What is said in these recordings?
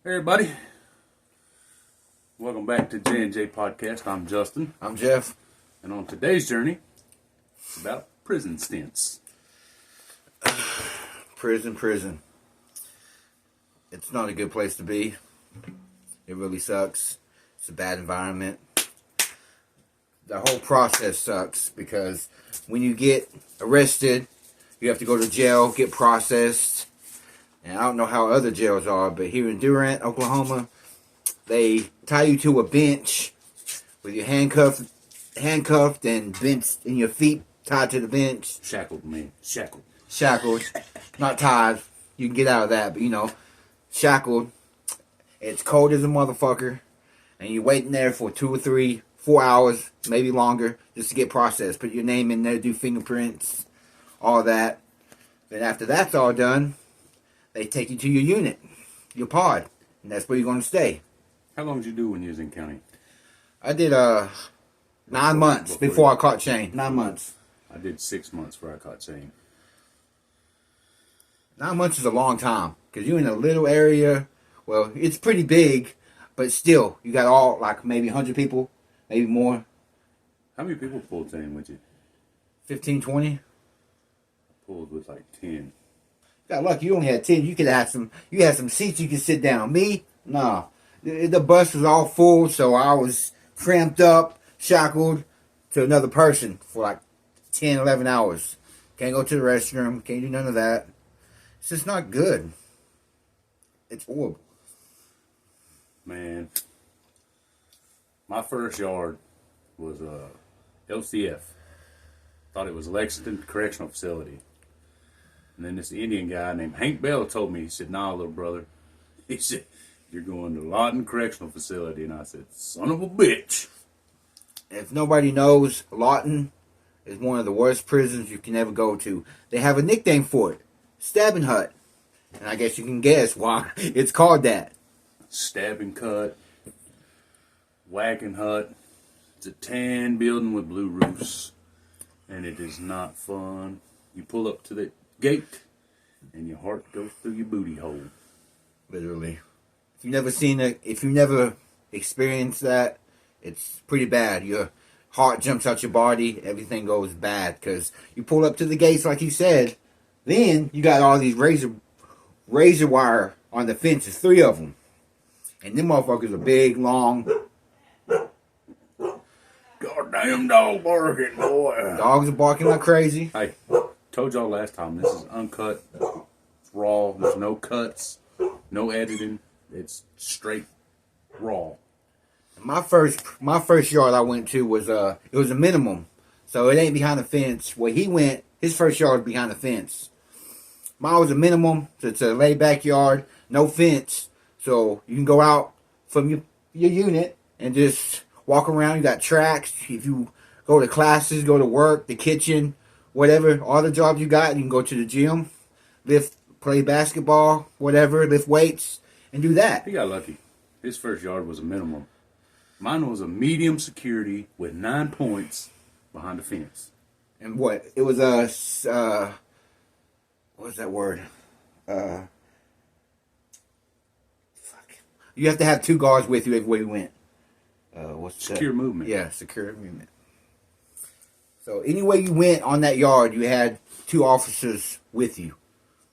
Hey everybody, welcome back to J&J Podcast. I'm Justin. I'm Jeff. And on today's journey, it's about prison stints. Prison. It's not a good place to be. It really sucks. It's a bad environment. The whole process sucks because when you get arrested, you have to go to jail, get processed. And I don't know how other jails are, but here in Durant, Oklahoma, they tie you to a bench with your handcuffed and bench and your feet tied to the bench. Shackled, man. Shackled. Not tied. You can get out of that, but shackled. It's cold as a motherfucker. And you're waiting there for 2 or 3, 4 hours, maybe longer, just to get processed. Put your name in there, do fingerprints, all that. Then after that's all done, they take you to your unit, your pod, and that's where you're going to stay. How long did you do when you was in county? I did 9 months before I caught Shane. 9 months. I did 6 months before I caught Shane. 9 months is a long time because you're in a little area. Well, it's pretty big, but still, you got all like maybe 100 people, maybe more. How many people pulled Shane with you? 15, 20. I pulled with like 10. Got lucky. You only had 10. You could have some. You had some seats you could sit down. Me, no. The bus was all full, so I was cramped up, shackled to another person for like 10, 11 hours. Can't go to the restroom. Can't do none of that. It's just not good. It's horrible. Man, my first yard was LCF. Thought it was Lexington Correctional Facility. And then this Indian guy named Hank Bell told me, he said, "Nah, little brother." He said, "You're going to Lawton Correctional Facility." And I said, "Son of a bitch." If nobody knows, Lawton is one of the worst prisons you can ever go to. They have a nickname for it, Stabbing Hut. And I guess you can guess why it's called that. Stabbing cut, wagon hut. It's a tan building with blue roofs. And it is not fun. You pull up to the gate, and your heart goes through your booty hole. Literally. If you've never seen it, if you never experienced that, it's pretty bad. Your heart jumps out your body, everything goes bad. Because you pull up to the gates, like you said, then you got all these razor wire on the fences, 3 of them. And them motherfuckers are big, long. Goddamn dog barking, boy. Dogs are barking like crazy. Hey, told y'all last time, this is uncut. It's raw. There's no cuts, no editing. It's straight raw. My first yard I went to was it was a minimum, so it ain't behind the fence. Where he went, his first yard was behind the fence. Mine was a minimum, so it's a laid back yard, no fence, so you can go out from your unit and just walk around. You got tracks. If you go to classes, go to work, the kitchen, whatever, all the jobs you got, you can go to the gym, play basketball, whatever, lift weights, and do that. He got lucky. His first yard was a minimum. Mine was a medium security with 9 points behind the fence. And what? It was a, what's that word? Fuck. You have to have 2 guards with you everywhere you went. What's secure that? movement. Yeah, secure movement. So anywhere you went on that yard, you had 2 officers with you.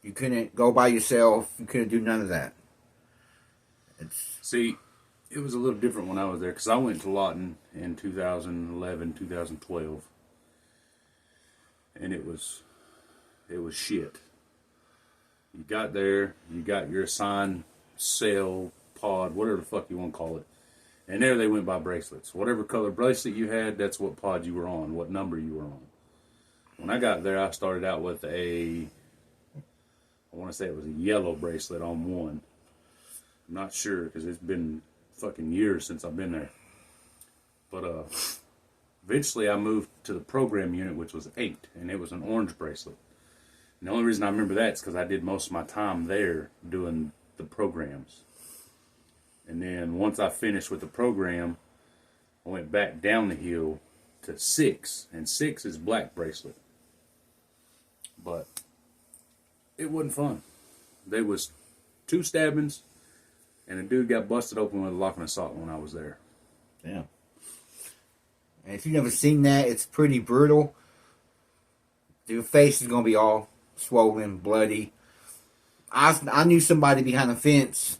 You couldn't go by yourself. You couldn't do none of that. See, it was a little different when I was there because I went to Lawton in 2011, 2012. And it was shit. You got there, you got your assigned cell, pod, whatever the fuck you want to call it. And there they went by bracelets. Whatever color bracelet you had, that's what pod you were on, what number you were on. When I got there, I started out with I want to say it was a yellow bracelet on one. I'm not sure because it's been fucking years since I've been there. But eventually I moved to the program unit, which was 8, and it was an orange bracelet. And the only reason I remember that is because I did most of my time there doing the programs. And then once I finished with the program, I went back down the hill to 6, and 6 is black bracelet. But it wasn't fun. There was 2 stabbings, And a dude got busted open with a lock and assault when I was there. Yeah. And if you've never seen that, it's pretty brutal. Your face is going to be all swollen, bloody. I knew somebody behind the fence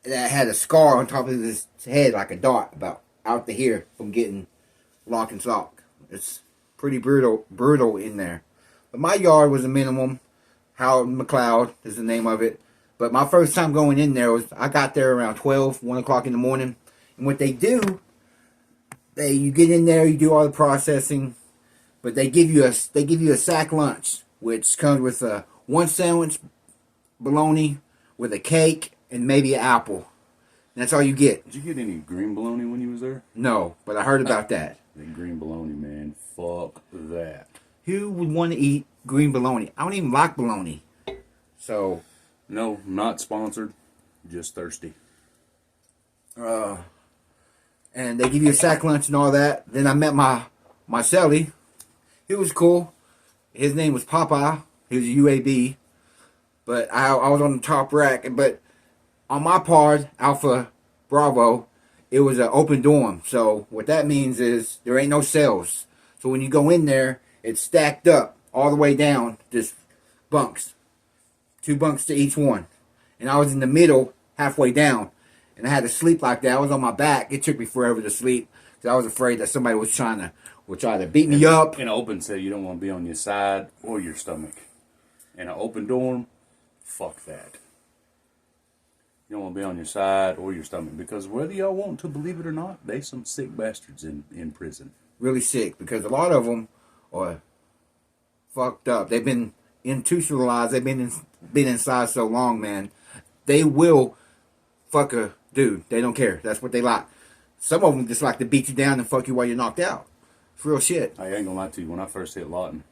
that had a scar on top of his head, like a dot, about out to here from getting lock and sock. It's pretty brutal in there. But my yard was a minimum. Howard McLeod is the name of it. But my first time going in there was, I got there around 12, 1 o'clock in the morning. And what they do, you get in there, you do all the processing, but they give you a sack lunch, which comes with one sandwich, bologna, with a cake, and maybe an apple. And that's all you get. Did you get any green bologna when you was there? No, but I heard about that. The green bologna, man. Fuck that. Who would want to eat green bologna? I don't even like bologna. So... No, not sponsored. Just thirsty. And they give you a sack lunch and all that. Then I met my cellie. He was cool. His name was Popeye. He was a UAB. But I was on the top rack. But on my part, Alpha Bravo, it was an open dorm. So what that means is there ain't no cells. So when you go in there, it's stacked up all the way down, just bunks. 2 bunks to each one. And I was in the middle, halfway down. And I had to sleep like that. I was on my back. It took me forever to sleep. Because I was afraid that somebody would try to beat me up. In an open cell, you don't want to be on your side or your stomach. In an open dorm, fuck that. You don't want to be on your side or your stomach. Because whether y'all want to believe it or not, they some sick bastards in prison. Really sick. Because a lot of them are fucked up. They've been institutionalized. They've been inside so long, man. They will fuck a dude. They don't care. That's what they like. Some of them just like to beat you down and fuck you while you're knocked out. It's real shit. I ain't gonna lie to you. When I first hit Lawton,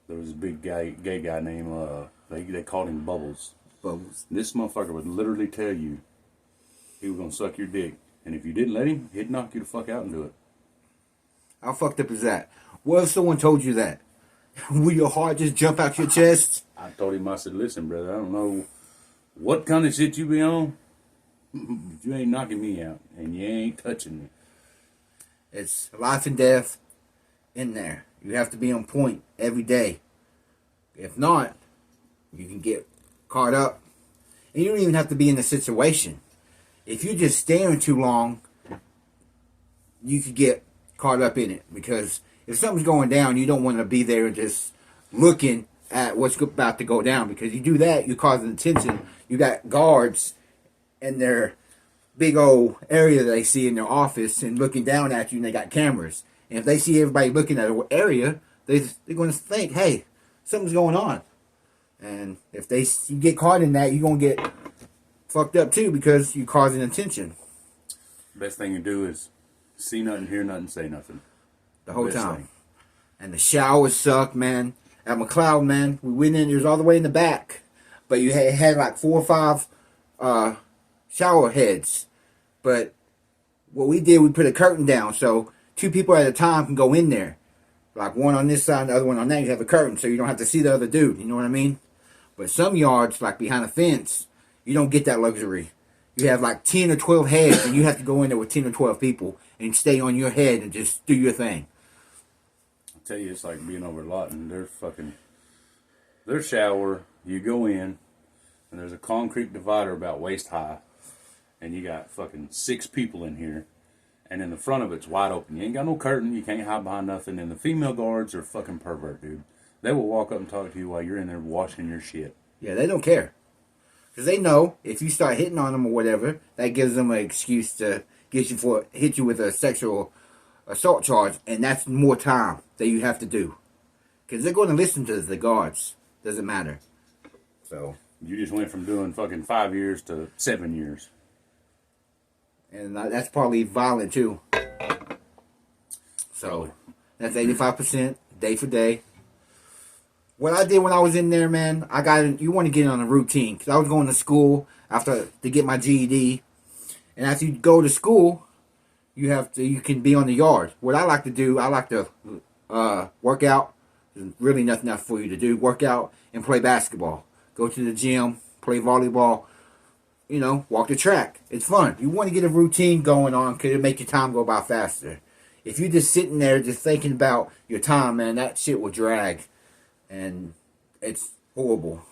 there was a big gay guy named they called him Bubbles. Bubbles. This motherfucker would literally tell you he was gonna suck your dick, and if you didn't let him, he'd knock you the fuck out and do it. How fucked up is that? What if someone told you that? Will your heart just jump out your chest? I told him, I said, listen, brother, I don't know what kind of shit you be on, but you ain't knocking me out, and you ain't touching me. It's life and death in there. You have to be on point every day. If not, you can get caught up. And you don't even have to be in the situation. If you're just staring too long, you could get caught up in it. Because if something's going down, you don't want to be there just looking at what's about to go down. Because you do that, you're causing attention. You got guards in their big old area that they see in their office and looking down at you, and they got cameras. And if they see everybody looking at an area, they're going to think, hey, something's going on. And if you get caught in that, you're going to get fucked up too because you're causing attention. Best thing you do is see nothing, hear nothing, say nothing. The whole Best time. thing. And the showers suck, man. At McLeod, man, we went in, it was all the way in the back. But you had like 4 or 5 shower heads. But what we did, we put a curtain down. So 2 people at a time can go in there. Like one on this side and the other one on that. You have a curtain so you don't have to see the other dude. You know what I mean? But some yards, like behind a fence, you don't get that luxury. You have like 10 or 12 heads and you have to go in there with 10 or 12 people and stay on your head and just do your thing. I tell you, it's like being over Lawton. Their shower, you go in, and there's a concrete divider about waist high, and you got fucking 6 people in here, and in the front of it's wide open. You ain't got no curtain, you can't hide behind nothing, and the female guards are fucking pervert, dude. They will walk up and talk to you while you're in there washing your shit. Yeah, they don't care. Because they know if you start hitting on them or whatever, that gives them an excuse to hit you with a sexual assault charge, and that's more time that you have to do. Because they're going to listen to the guards. Doesn't matter. So You just went from doing fucking 5 years to 7 years. And that's probably violent too. So that's 85% day for day. What I did when I was in there, man, you want to get on a routine. Because I was going to school to get my GED. And after you go to school, you can be on the yard. What I like to do, I like to work out. There's really nothing else for you to do. Work out and play basketball. Go to the gym, play volleyball. walk the track. It's fun. You want to get a routine going on because it'll make your time go by faster. If you're just sitting there just thinking about your time, man, that shit will drag. And it's horrible.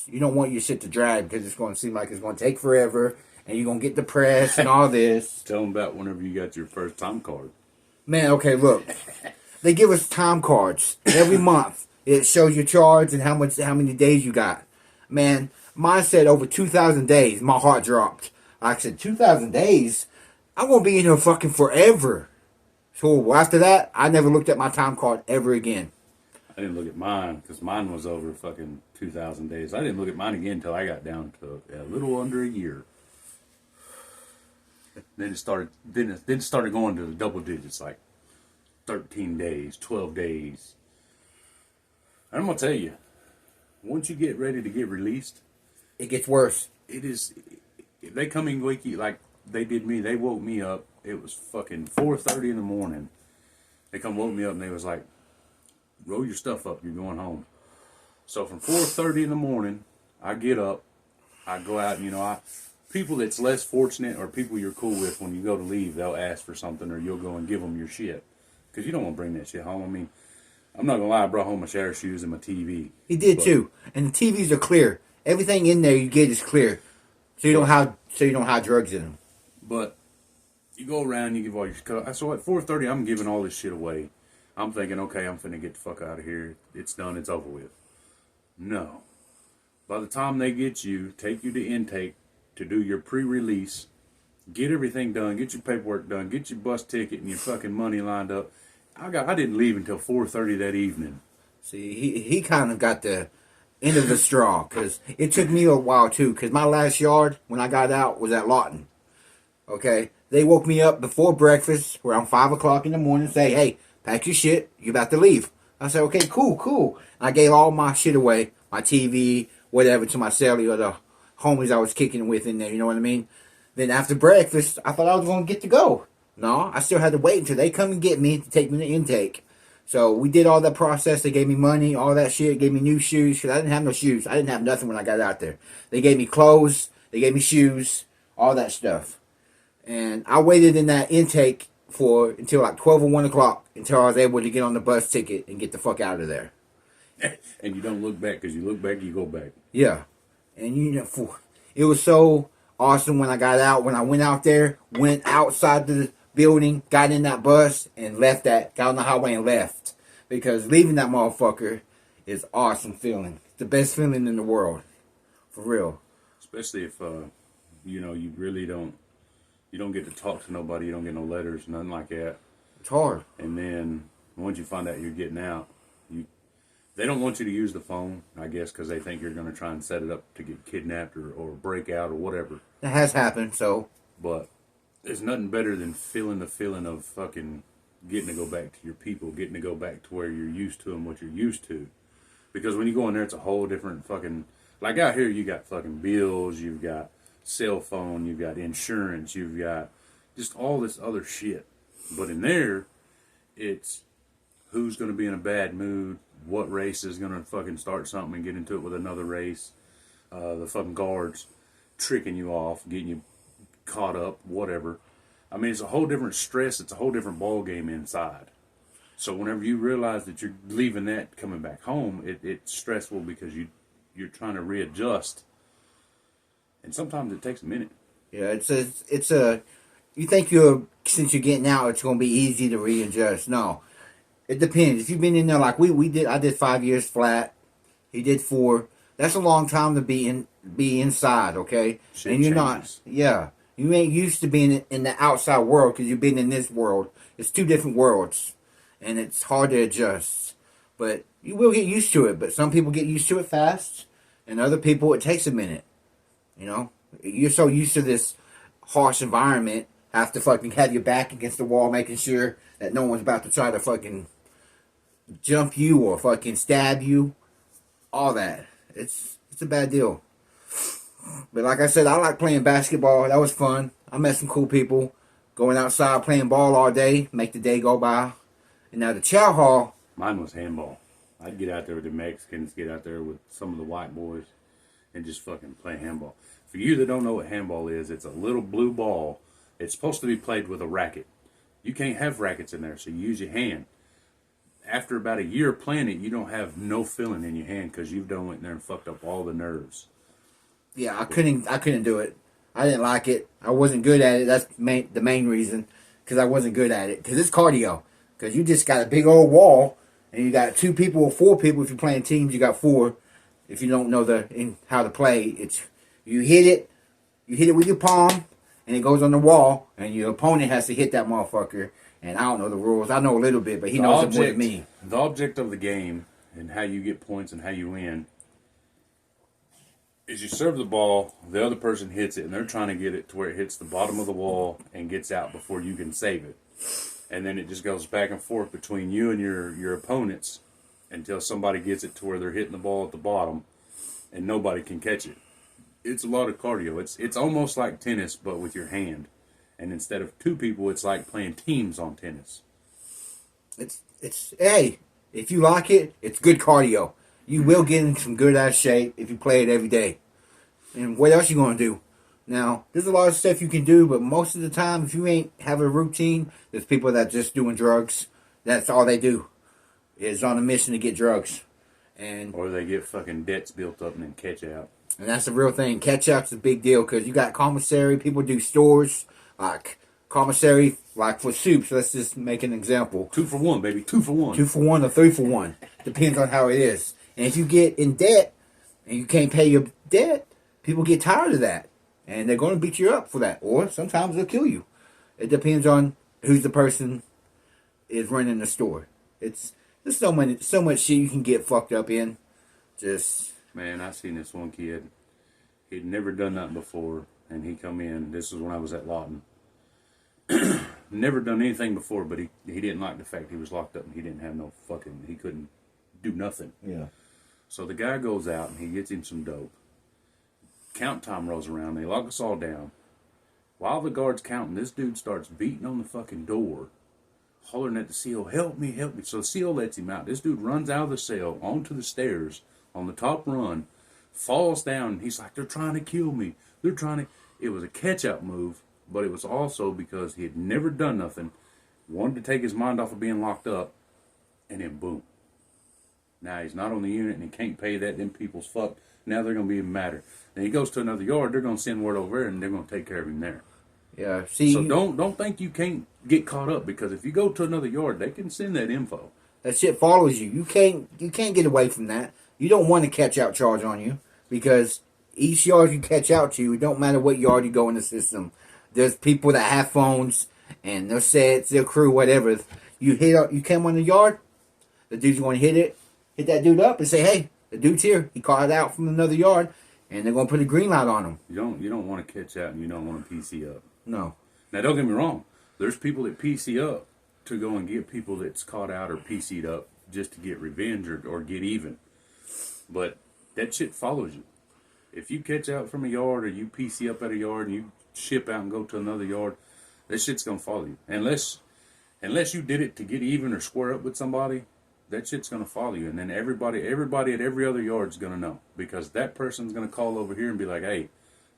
You don't want your shit to drag because it's going to seem like it's going to take forever and you're going to get depressed and all this. Tell them about whenever you got your first time card. Man, okay, look. They give us time cards every month. It shows your charge and how many days you got. Man, mine said over 2,000 days. My heart dropped. I said, 2,000 days? I'm going to be in here fucking forever. It's horrible. After that, I never looked at my time card ever again. I didn't look at mine because mine was over fucking 2,000 days. I didn't look at mine again until I got down to a little under a year. Then it started. Then it started going to the double digits, like 13 days, 12 days. And I'm gonna tell you, once you get ready to get released, it gets worse. It is. If they come in wake you like they did me, they woke me up. It was fucking 4:30 in the morning. They come woke me up and they was like, roll your stuff up, you're going home. So from 4:30 in the morning, I get up, I go out, and people that's less fortunate or people you're cool with, when you go to leave, they'll ask for something or you'll go and give them your shit. Because you don't want to bring that shit home. I mean, I'm not going to lie, I brought home my shower shoes and my TV. He did too. And the TVs are clear. Everything in there you get is clear. So you don't have drugs in them. But you go around, you give all your shit. So at 4:30, I'm giving all this shit away. I'm thinking, okay, I'm finna get the fuck out of here. It's done. It's over with. No. By the time they get you, take you to intake to do your pre-release, get everything done, get your paperwork done, get your bus ticket and your fucking money lined up. I didn't leave until 4:30 that evening. See, he kind of got the end of the straw because it took me a while too. Because my last yard when I got out was at Lawton. Okay, they woke me up before breakfast around 5 o'clock in the morning. Say, hey, pack your shit. You're about to leave. I said, okay, cool. I gave all my shit away, my TV, whatever, to my celly or the homies I was kicking with in there. You know what I mean? Then after breakfast, I thought I was going to get to go. No, I still had to wait until they come and get me to take me to intake. So we did all that process. They gave me money, all that shit. Gave me new shoes because I didn't have no shoes. I didn't have nothing when I got out there. They gave me clothes. They gave me shoes, all that stuff. And I waited in that intake until like 12 or 1 o'clock until I was able to get on the bus ticket and get the fuck out of there. And you don't look back because you look back, you go back. Yeah. And it was so awesome when I got out. When I went out there, went outside the building, got in that bus and got on the highway and left. Because leaving that motherfucker is awesome feeling. It's the best feeling in the world. For real. Especially if, you really don't get to talk to nobody, you don't get no letters, nothing like that. It's hard. And then once you find out you're getting out, they don't want you to use the phone, I guess, because they think you're going to try and set it up to get kidnapped or break out or whatever. That has happened, so. But there's nothing better than feeling the feeling of fucking getting to go back to your people, getting to go back to where you're used to and what you're used to. Because when you go in there, it's a whole different fucking... Like out here, you got fucking bills, you've got cell phone, you've got insurance, you've got just all this other shit. But in there, it's who's going to be in a bad mood, what race is going to fucking start something and get into it with another race, the fucking guards tricking you off, getting you caught up, whatever. I mean, it's a whole different stress, it's a whole different ball game inside. So whenever you realize that you're leaving that, coming back home, it's stressful because you're trying to readjust. And sometimes it takes a minute. Yeah, you think since you're getting out, it's going to be easy to readjust. No. It depends. If you've been in there like we did, I did 5 years flat. He did 4. That's a long time to be inside, okay? Shit and you're changes. not, yeah. You ain't used to being in the outside world because you've been in this world. It's 2 different worlds. And it's hard to adjust. But you will get used to it. But some people get used to it fast. And other people, it takes a minute. You're so used to this harsh environment, have to fucking have your back against the wall, making sure that no one's about to try to fucking jump you or fucking stab you. All that. It's a bad deal. But like I said, I like playing basketball. That was fun. I met some cool people. Going outside playing ball all day, make the day go by. And now the chow hall. Mine was handball. I'd get out there with the Mexicans, get out there with some of the white boys, and just fucking play handball. For you that don't know what handball is, it's a little blue ball. It's supposed to be played with a racket. You can't have rackets in there, so you use your hand. After about a year playing it, you don't have no feeling in your hand because you've done went in there and fucked up all the nerves. Yeah, I couldn't do it. I didn't like it. I wasn't good at it. That's the main reason, because I wasn't good at it. Because it's cardio. Because you just got a big old wall, and you got 2 people or 4 people. If you're playing teams, you got 4. If you don't know how to play, it's you hit it with your palm, and it goes on the wall, and your opponent has to hit that motherfucker. And I don't know the rules. I know a little bit, but he knows it more than me. The object of the game and how you get points and how you win is you serve the ball, the other person hits it, and they're trying to get it to where it hits the bottom of the wall and gets out before you can save it. And then it just goes back and forth between you and your opponents until somebody gets it to where they're hitting the ball at the bottom and nobody can catch it. It's a lot of cardio. It's almost like tennis, but with your hand. And instead of 2 people, it's like playing teams on tennis. Hey, if you like it, it's good cardio. You will get in some good ass shape if you play it every day. And what else you gonna do? Now, there's a lot of stuff you can do, but most of the time, if you ain't have a routine, there's people that just doing drugs. That's all they do, is on a mission to get drugs. Or they get fucking debts built up and then catch out. And that's the real thing. Catch out's a big deal, because you got commissary. People do stores, like commissary, like for soups. Let's just make an example. 2 for 1, baby. 2 for 1. 2 for 1 or 3 for 1. Depends on how it is. And if you get in debt and you can't pay your debt, people get tired of that. And they're going to beat you up for that. Or sometimes they'll kill you. It depends on who's the person is running the store. There's so much shit you can get fucked up in. Man, I seen this one kid. He'd never done nothing before. And he come in. This was when I was at Lawton. Never done anything before, but he didn't like the fact he was locked up and he didn't have no fucking, he couldn't do nothing. Yeah. So the guy goes out and he gets him some dope. Count time rolls around. They lock us all down. While the guard's counting, this dude starts beating on the fucking door, hollering at the CO, help me, help me. So the CO lets him out. This dude runs out of the cell onto the stairs on the top run, falls down, and he's like, they're trying to kill me. They're trying to... It was a catch-up move, but it was also because he had never done nothing, wanted to take his mind off of being locked up, and then boom. Now he's not on the unit and he can't pay that. Them people's fucked. Now they're going to be even madder. Then he goes to another yard. They're going to send word over there and they're going to take care of him there. Yeah. See. So don't think you can't get caught up, because if you go to another yard, they can send that info. That shit follows you. You can't get away from that. You don't want a catch out charge on you, because each yard you catch out to, it don't matter what yard you go in the system. There's people that have phones and their sets, their crew, whatever. You come on the yard, the dude's going to hit that dude up and say, hey, the dude's here. He caught it out from another yard, and they're going to put a green light on him. You don't want to catch out, and you don't want to PC up. No. Now, don't get me wrong. There's people that PC up to go and get people that's caught out or PC'd up just to get revenge or get even. But that shit follows you. If you catch out from a yard or you PC up at a yard and you ship out and go to another yard, that shit's going to follow you. Unless you did it to get even or square up with somebody, that shit's going to follow you. And then everybody at every other yard's going to know, because that person's going to call over here and be like, hey,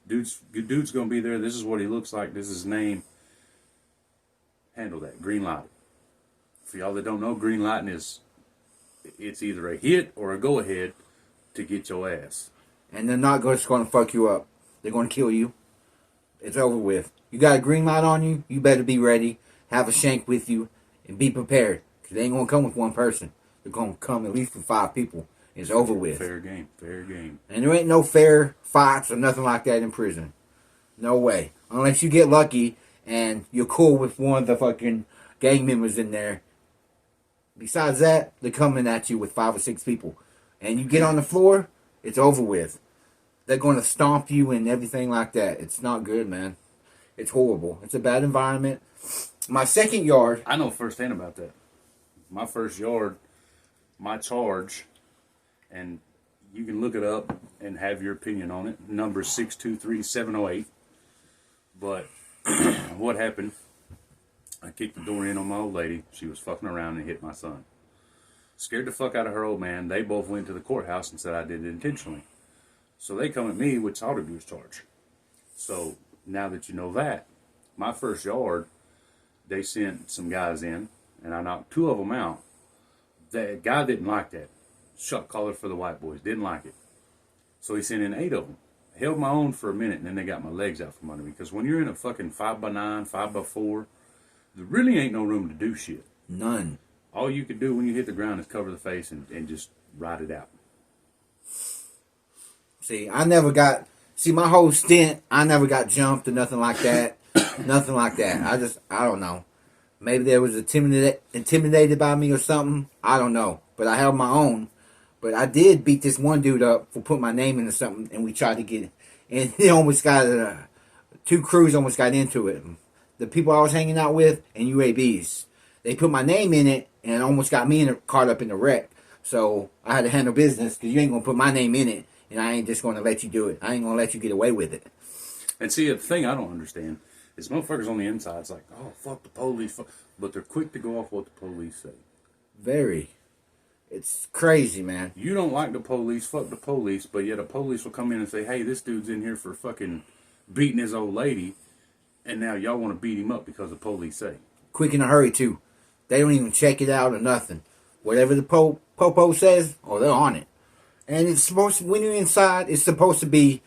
dude's going to be there. This is what he looks like. This is his name. Handle that. Green light. For y'all that don't know, green lighting it's either a hit or a go ahead to get your ass. And they're not just going to fuck you up. They're going to kill you. It's over with. You got a green light on you, you better be ready. Have a shank with you and be prepared. Because they ain't going to come with one person. They're going to come at least with 5 people. It's over with. Fair game. And there ain't no fair fights or nothing like that in prison. No way. Unless you get lucky and you're cool with one of the fucking gang members in there. Besides that, they're coming at you with 5 or 6 people. And you get on the floor, it's over with. They're going to stomp you and everything like that. It's not good, man. It's horrible. It's a bad environment. My second yard... I know firsthand about that. My first yard, my charge, and you can look it up and have your opinion on it. Number 623708. But what happened, I kicked the door in on my old lady. She was fucking around and hit my son. Scared the fuck out of her old man. They both went to the courthouse and said I did it intentionally. So they come at me with child abuse charge. So now that you know that, my first yard, they sent some guys in, and I knocked 2 of them out. The guy didn't like that. Shot caller for the white boys. Didn't like it. So he sent in 8 of them. Held my own for a minute, and then they got my legs out from under me. Because when you're in a fucking 5x9, 5x4, there really ain't no room to do shit. None. All you can do when you hit the ground is cover the face and just ride it out. See, my whole stint, I never got jumped or nothing like that. Nothing like that. I don't know. Maybe they was intimidated by me or something. I don't know. But I held my own. But I did beat this one dude up for putting my name into something, and we tried to get it. And he almost got, 2 crews almost got into it. The people I was hanging out with and UABs. They put my name in it, and it almost got me caught up in the wreck. So I had to handle business, because you ain't going to put my name in it, and I ain't just going to let you do it. I ain't going to let you get away with it. And see, the thing I don't understand is motherfuckers on the inside, it's like, oh, fuck the police. But they're quick to go off what the police say. Very. It's crazy, man. You don't like the police, fuck the police, but yet a police will come in and say, hey, this dude's in here for fucking beating his old lady, and now y'all want to beat him up because the police say. Quick in a hurry, too. They don't even check it out or nothing. Whatever the popo says, they're on it. And it's supposed to, when you're inside, it's supposed to be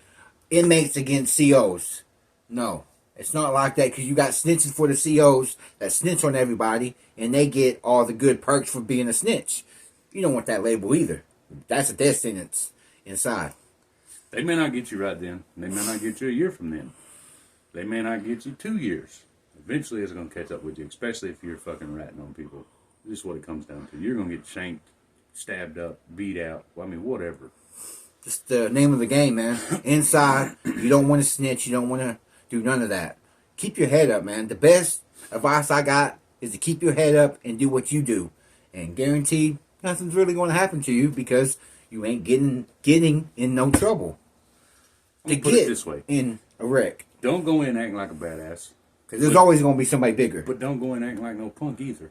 inmates against COs. No, it's not like that, because you got snitches for the COs that snitch on everybody, and they get all the good perks for being a snitch. You don't want that label either. That's a death sentence inside. They may not get you right then. They may not get you a year from then. They may not get you 2 years. Eventually it's going to catch up with you, especially if you're fucking ratting on people. This is what it comes down to. You're going to get shanked, stabbed up, beat out. I mean, whatever. Just the name of the game, man. Inside, you don't want to snitch. You don't want to do none of that. Keep your head up, man. The best advice I got is to keep your head up and do what you do. And guaranteed, nothing's really going to happen to you, because you ain't getting in no trouble. To put it this way. In a wreck. Don't go in acting like a badass. Because there's always going to be somebody bigger. But don't go in acting like no punk either.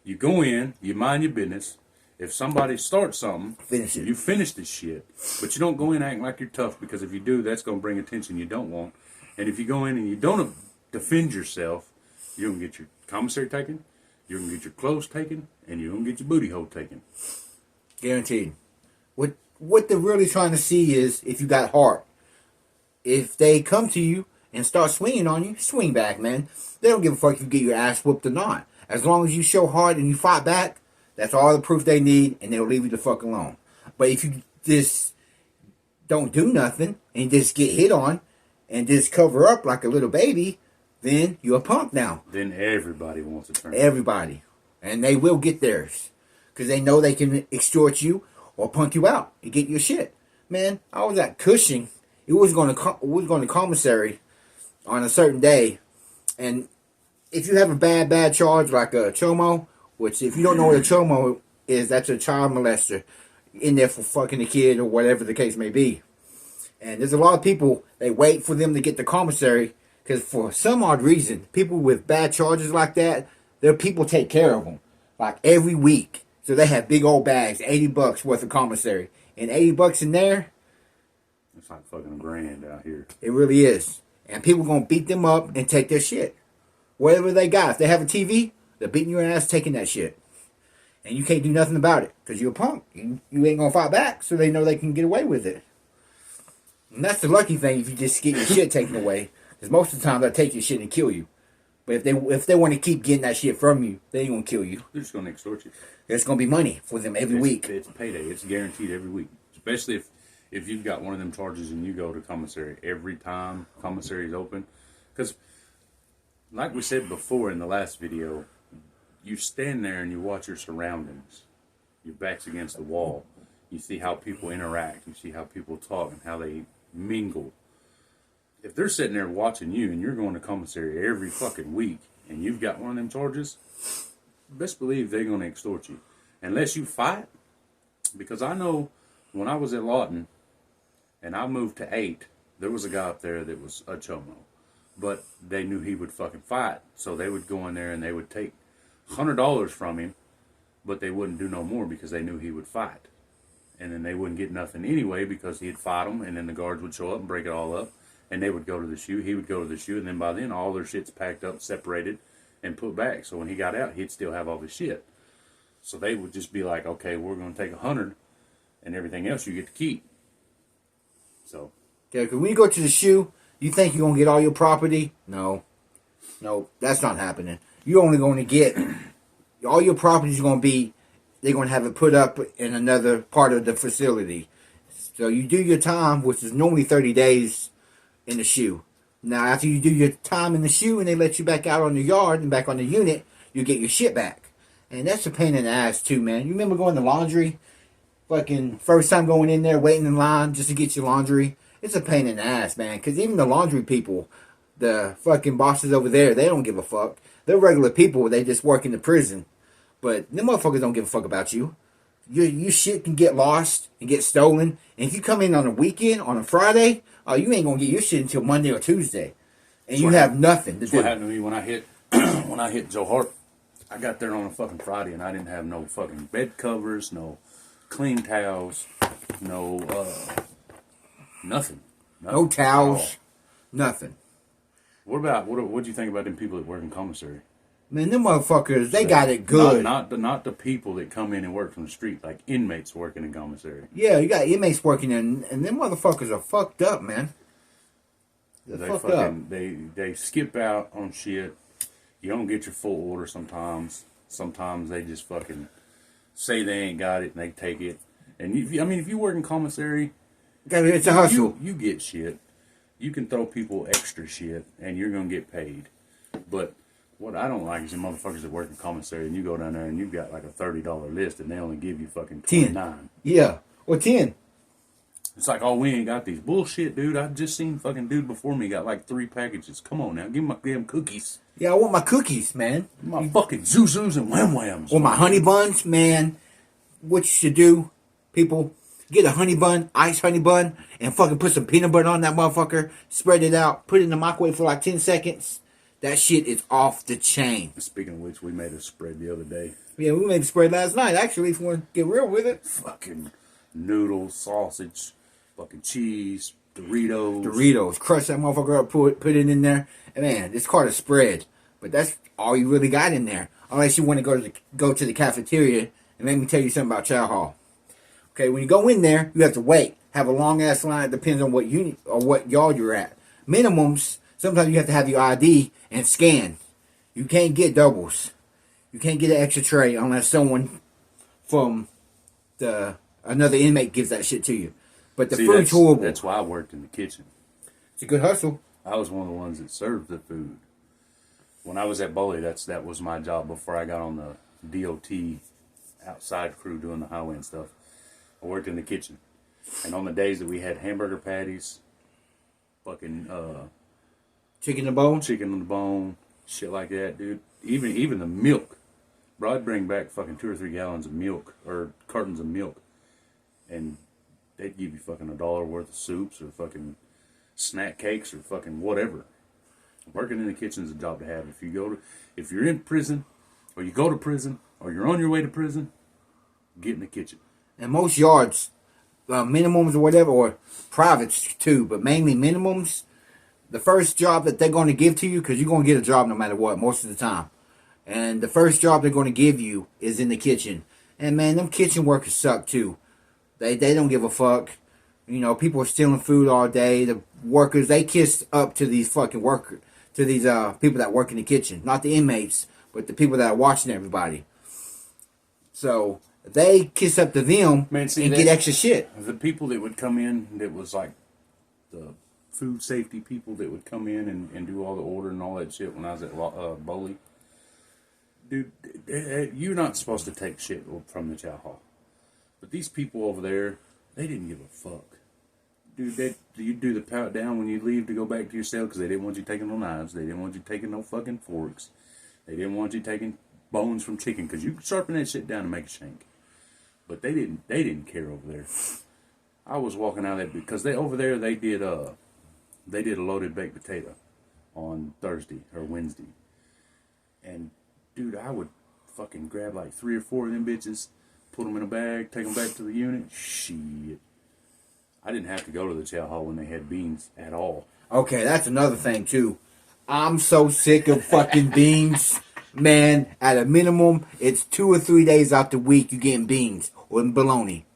You go in, you mind your business. If somebody starts something, finish it. You finish this shit. But you don't go in acting like you're tough, because if you do, that's going to bring attention you don't want. And if you go in and you don't defend yourself, you're going to get your commissary taken, you're going to get your clothes taken, and you're going to get your booty hole taken. Guaranteed. What they're really trying to see is if you got heart. If they come to you and start swinging on you, swing back, man. They don't give a fuck if you get your ass whooped or not. As long as you show heart and you fight back, that's all the proof they need, and they'll leave you the fuck alone. But if you just don't do nothing and just get hit on and just cover up like a little baby, then you're a punk now. Then everybody wants to turn. Everybody. And they will get theirs. Because they know they can extort you or punk you out and get your shit. Man, I was at Cushing. It was going to commissary on a certain day. And if you have a bad charge like a chomo, which if you don't know what a chomo is, that's a child molester in there for fucking a kid or whatever the case may be. And there's a lot of people, they wait for them to get the commissary, because for some odd reason, people with bad charges like that, their people take care of them. Like every week. So they have big old bags, $80 worth of commissary. And $80 in there, it's like fucking $1,000 out here. It really is. And people going to beat them up and take their shit. Whatever they got. If they have a TV, they're beating your ass taking that shit. And you can't do nothing about it, because you're a punk. You ain't going to fight back, so they know they can get away with it. And that's the lucky thing if you just get your shit taken away. Because most of the time they'll take your shit and kill you. But if they want to keep getting that shit from you, they ain't going to kill you. They're just going to extort you. There's going to be money for them every week. It's payday. It's guaranteed every week. Especially if you've got one of them charges and you go to commissary every time commissary is open. Because, like we said before in the last video, you stand there and you watch your surroundings. Your back's against the wall. You see how people interact. You see how people talk and how they mingle. If they're sitting there watching you and you're going to commissary every fucking week and you've got one of them charges, best believe they're going to extort you. Unless you fight. Because I know when I was at Lawton and I moved to 8, there was a guy up there that was a chomo. But they knew he would fucking fight. So they would go in there and they would take $100 from him, but they wouldn't do no more because they knew he would fight. and then they wouldn't get nothing anyway because he'd fight them, and then the guards would show up and break it all up, and they would go to the shoe. He would go to the shoe, and then by then all their shit's packed up, separated, and put back. So when he got out, he'd still have all his shit. So they would just be like, okay, we're going to take 100, and everything else you get to keep. So. Yeah, because when you go to the shoe, you think you're going to get all your property. No, that's not happening. You're only going to get, all your property is going to be, they're going to have it put up in another part of the facility. So you do your time, which is normally 30 days in the shoe. Now, after you do your time in the shoe and they let you back out on the yard and back on the unit, you get your shit back. And that's a pain in the ass too, man. You remember going to laundry? Fucking first time going in there, waiting in line just to get your laundry. It's a pain in the ass, man. Because even the laundry people, the fucking bosses over there, they don't give a fuck. They're regular people. They just work in the prison. But them motherfuckers don't give a fuck about you. Your shit can get lost and get stolen. And if you come in on a weekend, on a Friday, you ain't going to get your shit until Monday or Tuesday. And you have nothing to do. What happened to me when I hit when I hit Joe Hart. I got there on a fucking Friday and I didn't have no fucking bed covers, no clean towels, no nothing. No towels, nothing. What do you think about them people that work in commissary? Man, them motherfuckers, they got it good. Not the people that come in and work from the street, like inmates working in commissary. Yeah, you got inmates working in, and them motherfuckers are fucked up, man. They're fucked up. They skip out on shit. You don't get your full order sometimes. Sometimes they just fucking say they ain't got it and they take it. And if you work in commissary, it's a hustle. You get shit. You can throw people extra shit and you're gonna get paid. But what I don't like is the motherfuckers that work in commissary and you go down there and you've got like a $30 list and they only give you fucking 29. 10. Yeah, or 10. It's like, oh, we ain't got these. Bullshit, dude. I just seen fucking dude before me got like 3 packages. Come on now, give me my damn cookies. Yeah, I want my cookies, man. My fucking Zuzus and Wham Whams. Or my honey buns, man. What you should do, people, get a honey bun, iced honey bun, and fucking put some peanut butter on that motherfucker. Spread it out. Put it in the microwave for like 10 seconds. That shit is off the chain. Speaking of which, we made a spread the other day. Yeah, we made a spread last night, actually, if you want to get real with it. Fucking noodles, sausage, fucking cheese, Doritos. Doritos. Crush that motherfucker up, put it in there. And man, it's called a spread. But that's all you really got in there. Unless you want to go to the cafeteria and let me tell you something about chow hall. Okay, when you go in there, you have to wait. Have a long ass line. It depends on what unit or what yard you're at. Minimums, sometimes you have to have your ID and scan. You can't get doubles. You can't get an extra tray unless someone from another inmate gives that shit to you. But the food's horrible. That's why I worked in the kitchen. It's a good hustle. I was one of the ones that served the food. When I was at Boley, that was my job before I got on the DOT outside crew doing the highway and stuff. I worked in the kitchen. And on the days that we had hamburger patties, fucking chicken in the bone? Chicken on the bone, shit like that, dude. Even the milk. Bro, I'd bring back fucking 2 or 3 gallons of milk, or cartons of milk. And they'd give you fucking $1 worth of soups, or fucking snack cakes, or fucking whatever. Working in the kitchen is a job to have. If you're in prison, or you go to prison, or you're on your way to prison, get in the kitchen. And most yards, minimums or whatever, or privates too, but mainly minimums, the first job that they're going to give to you, because you're going to get a job no matter what, most of the time. And the first job they're going to give you is in the kitchen. And man, them kitchen workers suck too. They don't give a fuck. You know, people are stealing food all day. The workers, they kiss up to these fucking workers, to these people that work in the kitchen. Not the inmates, but the people that are watching everybody. So they kiss up to them and get extra shit. The people that would come in, that was like the food safety people that would come in and do all the order and all that shit when I was at Boley. Dude, you're not supposed to take shit from the chow hall. But these people over there, they didn't give a fuck. Dude, you do the pout down when you leave to go back to your cell because they didn't want you taking no knives. They didn't want you taking no fucking forks. They didn't want you taking bones from chicken because you could sharpen that shit down and make a shank. But they didn't care over there. I was walking out of that because they did a loaded baked potato on Thursday or Wednesday. And dude, I would fucking grab like 3 or 4 of them bitches, put them in a bag, take them back to the unit. Shit. I didn't have to go to the chow hall when they had beans at all. Okay, that's another thing too. I'm so sick of fucking beans. Man, at a minimum, it's 2 or 3 days out the week you getting beans or bologna.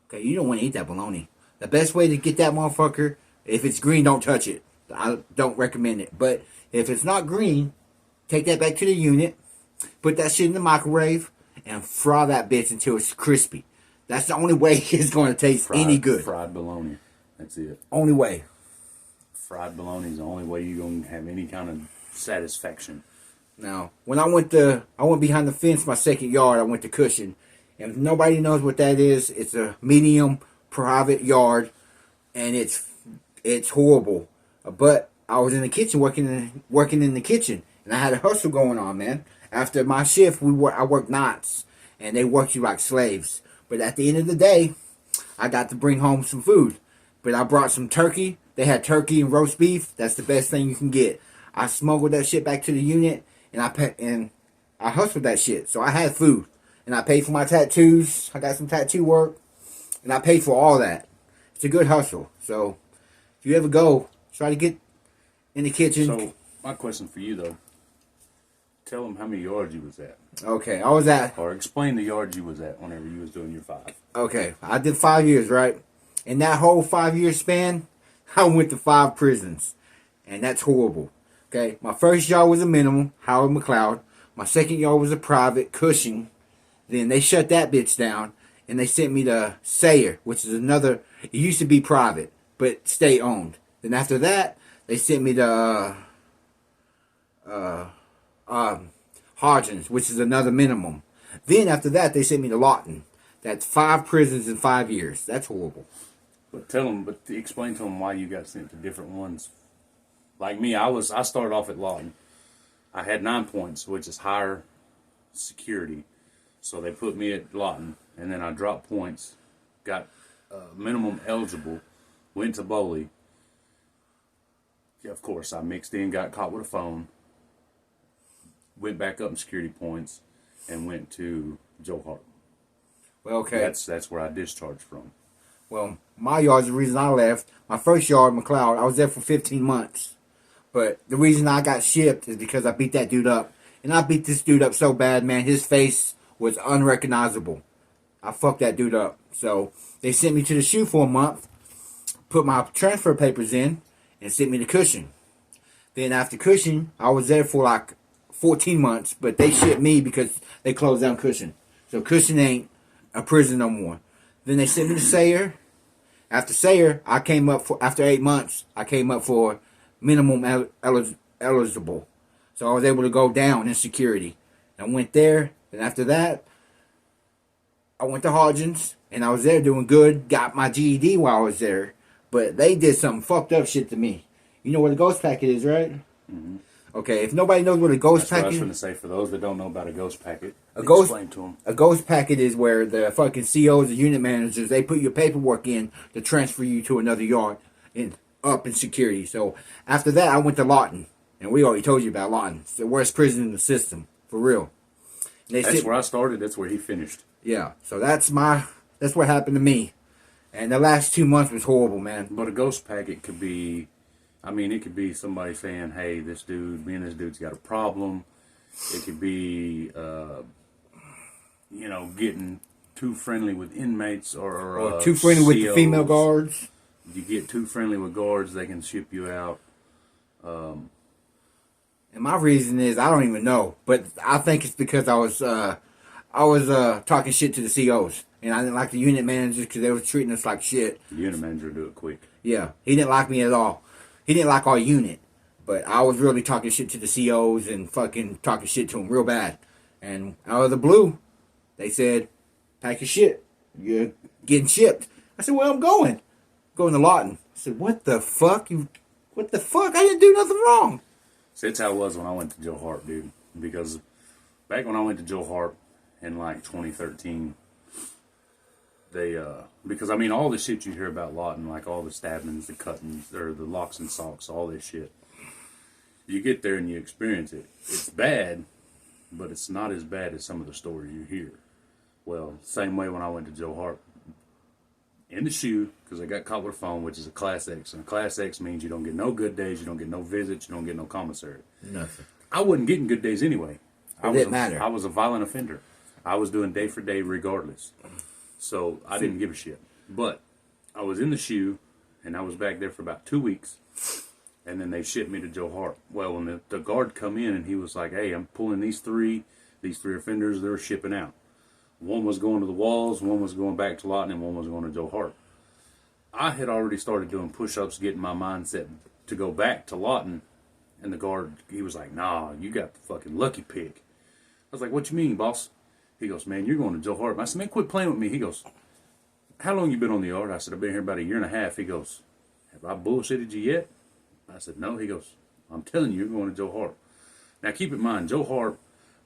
Okay, you don't want to eat that bologna. The best way to get that motherfucker, if it's green, don't touch it. I don't recommend it. But if it's not green, take that back to the unit, put that shit in the microwave, and fry that bitch until it's crispy. That's the only way it's going to taste any good. Fried bologna. That's it. Only way. Fried bologna is the only way you're going to have any kind of satisfaction. Now, when I went behind the fence, my second yard, I went to Cushion. And if nobody knows what that is, it's a medium private yard, and it's horrible. But I was in the kitchen working in the kitchen, and I had a hustle going on, man. After my shift, I worked nights, and they worked you like slaves. But at the end of the day, I got to bring home some food. But I brought some turkey. They had turkey and roast beef. That's the best thing you can get. I smuggled that shit back to the unit, and I hustled that shit. So I had food, and I paid for my tattoos. I got some tattoo work, and I paid for all that. It's a good hustle. So if you ever go, try to get in the kitchen. So my question for you though, tell them how many yards you was at. Okay, I was at. Or explain the yards you was at whenever you was doing your 5. Okay, I did 5 years, right? In that whole 5-year span, I went to 5 prisons, and that's horrible. Okay, my first yard was a minimum, Howard McLeod. My second yard was a private, Cushing. Then they shut that bitch down, and they sent me to Sayre, which is another. It used to be private, but state owned. Then after that, they sent me to Hodgins, which is another minimum. Then after that, they sent me to Lawton. That's 5 prisons in 5 years. That's horrible. But explain to them why you got sent to different ones. Like me, I started off at Lawton. I had 9 points, which is higher security. So they put me at Lawton, and then I dropped points, got minimum eligible, went to Boley. Yeah, of course, I mixed in, got caught with a phone, went back up in security points, and went to Joe Hart. Well, okay. That's where I discharged from. Well, my yard's the reason I left. My first yard, McLeod, I was there for 15 months. But the reason I got shipped is because I beat that dude up. And I beat this dude up so bad, man. His face was unrecognizable. I fucked that dude up. So they sent me to the shoe for a month, put my transfer papers in, and sent me to Cushing. Then after Cushing, I was there for like 14 months, but they shipped me because they closed down Cushing. So Cushing ain't a prison no more. Then they sent me to Sayre. After Sayre, after 8 months, I came up for minimum eligible. So I was able to go down in security. I went there, and after that, I went to Hodgins, and I was there doing good, got my GED while I was there. But they did some fucked up shit to me. You know what a ghost packet is, right? Mm-hmm. Okay, if nobody knows what a ghost packet is... That's what I was going to say. For those that don't know about a ghost packet, explain to them. A ghost packet is where the fucking COs, the unit managers, they put your paperwork in to transfer you to another yard up in security. So after that, I went to Lawton. And we already told you about Lawton. It's the worst prison in the system. For real. That's where I started. That's where he finished. Yeah. So that's what happened to me. And the last 2 months was horrible, man. But a ghost packet could be... it could be somebody saying, hey, me and this dude's got a problem. It could be, getting too friendly with inmates or too friendly with the female guards. You get too friendly with guards, they can ship you out. And my reason is, I don't even know. But I think it's because I was talking shit to the COs. And I didn't like the unit managers because they were treating us like shit. The unit manager would do it quick. Yeah, he didn't like me at all. He didn't like our unit, but I was really talking shit to the COs and fucking talking shit to them real bad. And out of the blue, they said, pack your shit. You're getting shipped. I said, where I'm going? Going to Lawton. I said, what the fuck? What the fuck? I didn't do nothing wrong. So that's how it was when I went to Joe Hart, dude. Because back when I went to Joe Hart in like 2013, because all the shit you hear about Lawton, like all the stabbings, the cuttings, or the locks and socks, all this shit, you get there and you experience it. It's bad, but it's not as bad as some of the stories you hear. Well, same way when I went to Joe Hart. In the shoe, because I got caught with a phone, which is a Class X. And a Class X means you don't get no good days, you don't get no visits, you don't get no commissary. Nothing. I wasn't getting good days anyway. It didn't matter. I was a violent offender. I was doing day for day regardless. So I didn't give a shit. But I was in the shoe, and I was back there for about 2 weeks. And then they shipped me to Joe Hart. Well, when the guard come in, and he was like, hey, I'm pulling these three offenders, they're shipping out. One was going to the walls, one was going back to Lawton, and one was going to Joe Hart. I had already started doing push-ups, getting my mindset to go back to Lawton, and the guard, he was like, nah, you got the fucking lucky pick. I was like, what you mean, boss? He goes, man, you're going to Joe Hart. I said, man, quit playing with me. He goes, how long you been on the yard? I said, I've been here about 1.5 years. He goes, have I bullshitted you yet? I said, no. He goes, I'm telling you, you're going to Joe Hart. Now, keep in mind, Joe Hart,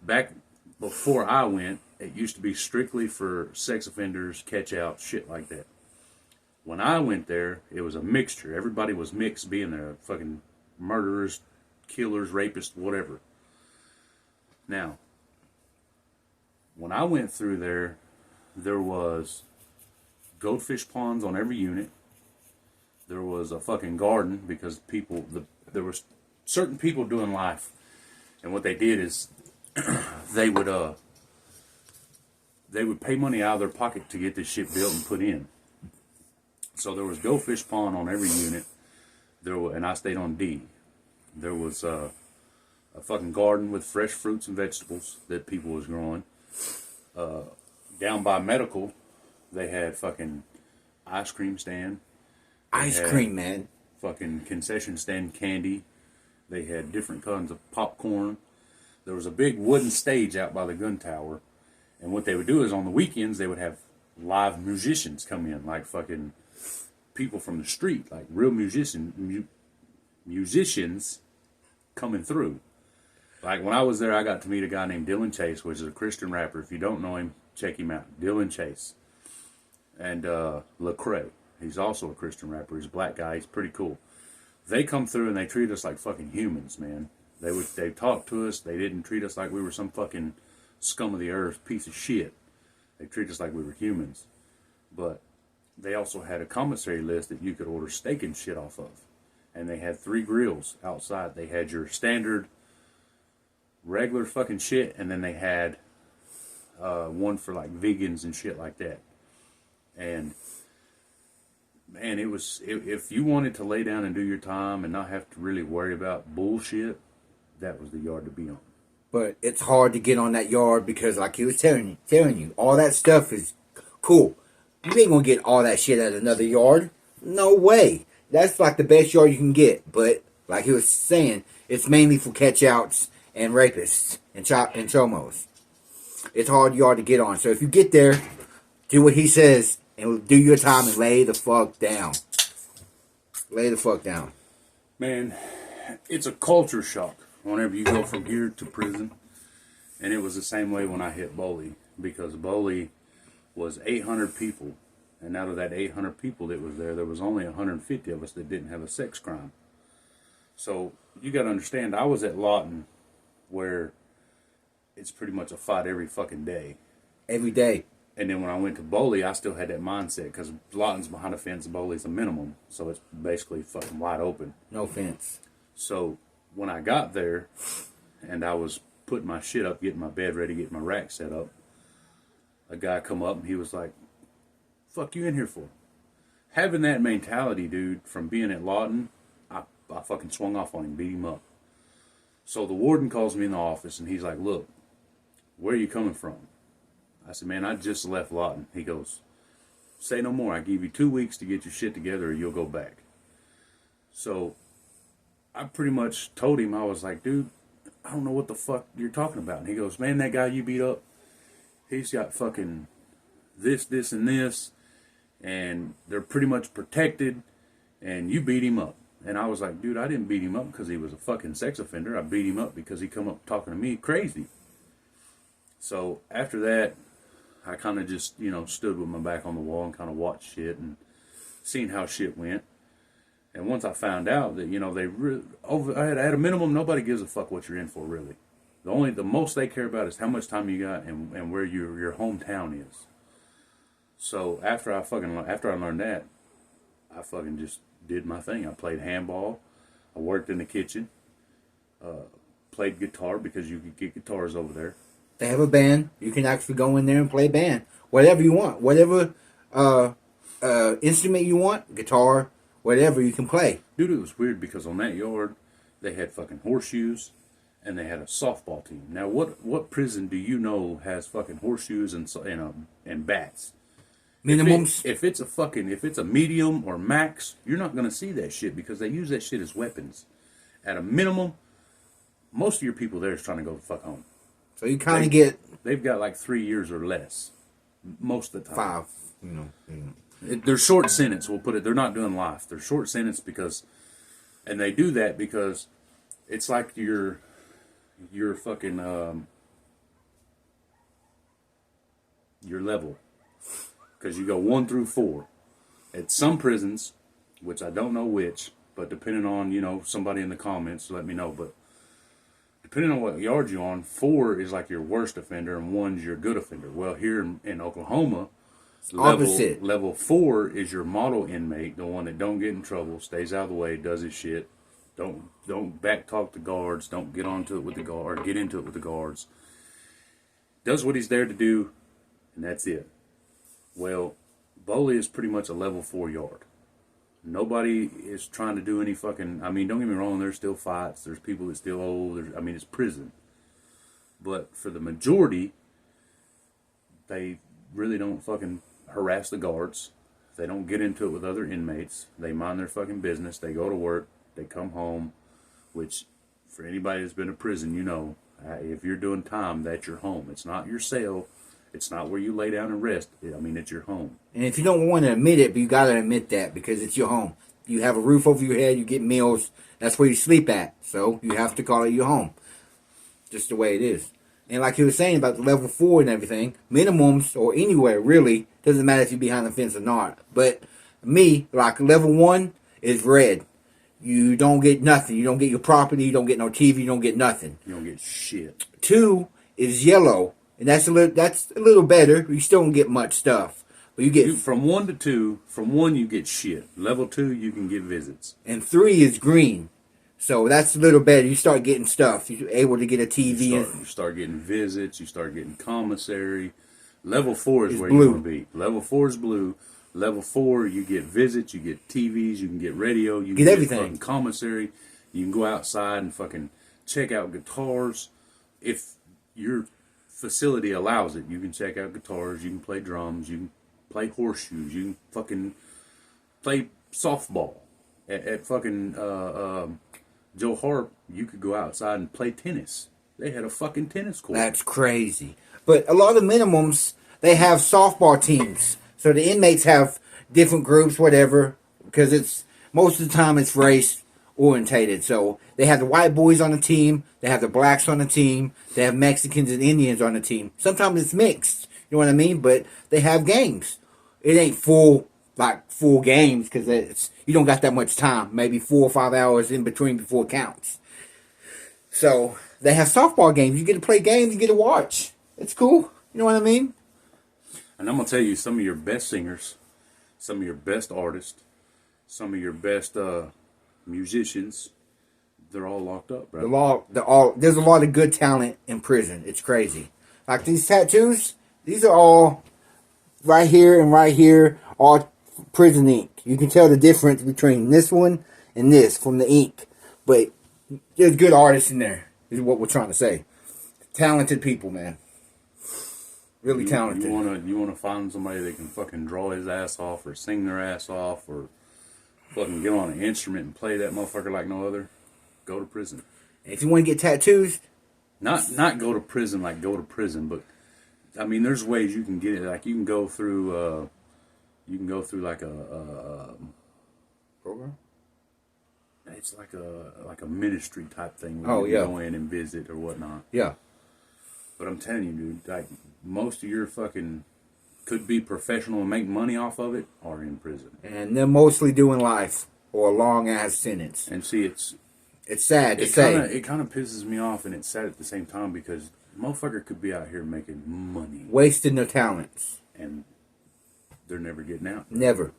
back before I went, it used to be strictly for sex offenders, catch out, shit like that. When I went there, it was a mixture. Everybody was mixed being there. Fucking murderers, killers, rapists, whatever. Now, when I went through there, there was goldfish ponds on every unit. There was a fucking garden because there was certain people doing life. And what they did is they would pay money out of their pocket to get this shit built and put in. So there was goldfish pond on every unit. And I stayed on D. There was a fucking garden with fresh fruits and vegetables that people was growing. Down by medical, they had fucking ice cream stand. Ice cream, man. Fucking concession stand candy. They had different kinds of popcorn. There was a big wooden stage out by the gun tower. And what they would do is on the weekends, they would have live musicians come in, like fucking people from the street, like real musicians coming through. Like when I was there, I got to meet a guy named Dylan Chase, which is a Christian rapper. If you don't know him, check him out. Dylan Chase. And Lecrae. He's also a Christian rapper. He's a black guy. He's pretty cool. They come through and they treat us like fucking humans, man. They talk to us. They didn't treat us like we were some fucking scum of the earth piece of shit. They treat us like we were humans. But they also had a commissary list that you could order steak and shit off of. And they had 3 grills outside. They had your standard regular fucking shit, and then they had one for like vegans and shit like that. And man, it was, if you wanted to lay down and do your time and not have to really worry about bullshit, that was the yard to be on. But it's hard to get on that yard because, like he was telling you, all that stuff is cool. You ain't gonna get all that shit at another yard. No way. That's like the best yard you can get. But like he was saying, it's mainly for catch-outs and rapists and chomos. It's hard yard to get on. So if you get there, do what he says and do your time and lay the fuck down. Lay the fuck down. Man, it's a culture shock whenever you go from here to prison. And it was the same way when I hit Boley, because Boley was 800 people. And out of that 800 people that was there was only 150 of us that didn't have a sex crime. So you got to understand, I was at Lawton where it's pretty much a fight every fucking day. Every day. And then when I went to Boley, I still had that mindset because Lawton's behind a fence, Boley's a minimum. So it's basically fucking wide open. No fence. So when I got there and I was putting my shit up, getting my bed ready, getting my rack set up, a guy come up and he was like, fuck you in here for? Having that mentality, dude, from being at Lawton, I fucking swung off on him, beat him up. So the warden calls me in the office and he's like, look, where are you coming from? I said, man, I just left Lawton. He goes, say no more. I give you 2 weeks to get your shit together or you'll go back. So I pretty much told him, I was like, dude, I don't know what the fuck you're talking about. And he goes, man, that guy you beat up, he's got fucking this, and this, and they're pretty much protected, and you beat him up. And I was like, dude, I didn't beat him up because he was a fucking sex offender. I beat him up because he come up talking to me crazy. So after that, I kind of just, stood with my back on the wall and kind of watched shit and seen how shit went. And once I found out that, I had a minimum, nobody gives a fuck what you're in for, really. The most they care about is how much time you got and where your hometown is. So after I learned that, I fucking just did my thing. I played handball. I worked in the kitchen. Played guitar because you could get guitars over there. They have a band. You can actually go in there and play band. Whatever you want. Whatever instrument you want, guitar, whatever you can play. Dude, it was weird because on that yard, they had fucking horseshoes and they had a softball team. Now, what prison do you know has fucking horseshoes and bats? Minimums. If it's a medium or max, you're not gonna see that shit because they use that shit as weapons. At a minimum, most of your people there is trying to go the fuck home. So you kind of get... They've got like 3 years or less, most of the time. 5, They're short sentence, we'll put it. They're not doing life. They're short sentence and they do that because it's like your fucking, your level. Because you go 1 through 4. At some prisons, which I don't know which, but depending on, somebody in the comments, let me know. But depending on what yard you're on, 4 is like your worst offender and 1's your good offender. Well, here in Oklahoma, level 4 is your model inmate, the one that don't get in trouble, stays out of the way, does his shit, don't back talk the guards, don't get onto it with the guard or get into it with the guards. Does what he's there to do, and that's it. Well, Boley is pretty much a level 4 yard. Nobody is trying to do any fucking... I mean, don't get me wrong, there's still fights. There's people that still owe. It's prison. But for the majority, they really don't fucking harass the guards. They don't get into it with other inmates. They mind their fucking business. They go to work. They come home. Which, for anybody that's been to prison, if you're doing time, that's your home. It's not your cell. It's not where you lay down and rest. It's your home. And if you don't want to admit it, but you got to admit that because it's your home. You have a roof over your head. You get meals. That's where you sleep at. So you have to call it your home. Just the way it is. And like you were saying about the level 4 and everything, minimums or anywhere really, doesn't matter if you're behind the fence or not. But me, like level 1 is red. You don't get nothing. You don't get your property. You don't get no TV. You don't get nothing. You don't get shit. 2 is yellow. And that's a little better. You still don't get much stuff. But you get... From 1 to 2, from 1 you get shit. Level 2 you can get visits. And 3 is green. So that's a little better. You start getting stuff. You're able to get a TV. You start getting visits. You start getting commissary. Level 4 is where you want to be. Level 4 is blue. Level 4 you get visits. You get TVs. You can get radio. You can get everything. Fucking commissary. You can go outside and fucking check out guitars. If your facility allows it, you can check out guitars. You can play drums. You can play horseshoes. You can fucking play softball. At fucking Joe Hart, you could go outside and play tennis. They had a fucking tennis court. That's crazy. But a lot of minimums, they have softball teams. So the inmates have different groups, whatever, because it's most of the time it's race orientated. So they have the white boys on the team, they have the blacks on the team, they have Mexicans and Indians on the team. Sometimes it's mixed, you know what I mean? But they have games. It ain't full games because you don't got that much time. Maybe 4 or 5 hours in between before it counts. So they have softball games. You get to play games. You get to watch. It's cool. You know what I mean? And I'm gonna tell you, some of your best singers, some of your best artists, some of your best musicians, they're all locked up, bro. There's a lot of good talent in prison. It's crazy. Like these tattoos, these are all right here, all prison ink. You can tell the difference between this one and this from the ink. But there's good artists in there, is what we're trying to say. Talented people, man. Really talented. You wanna find somebody that can fucking draw his ass off or sing their ass off or fucking get on an instrument and play that motherfucker like no other, go to prison. And if you want to get tattoos, not go to prison like go to prison, but I mean there's ways you can get it. Like you can go through like a program. It's like a ministry type thing where you can go in and visit or whatnot. Yeah. But I'm telling you, dude, like most of your fucking could be professional and make money off of it are in prison. And they're mostly doing life or a long ass sentence. And see, it's It's sad to say. It kind of pisses me off, and it's sad at the same time because motherfucker could be out here making money, Wasting their talents. and they're never getting out. Never.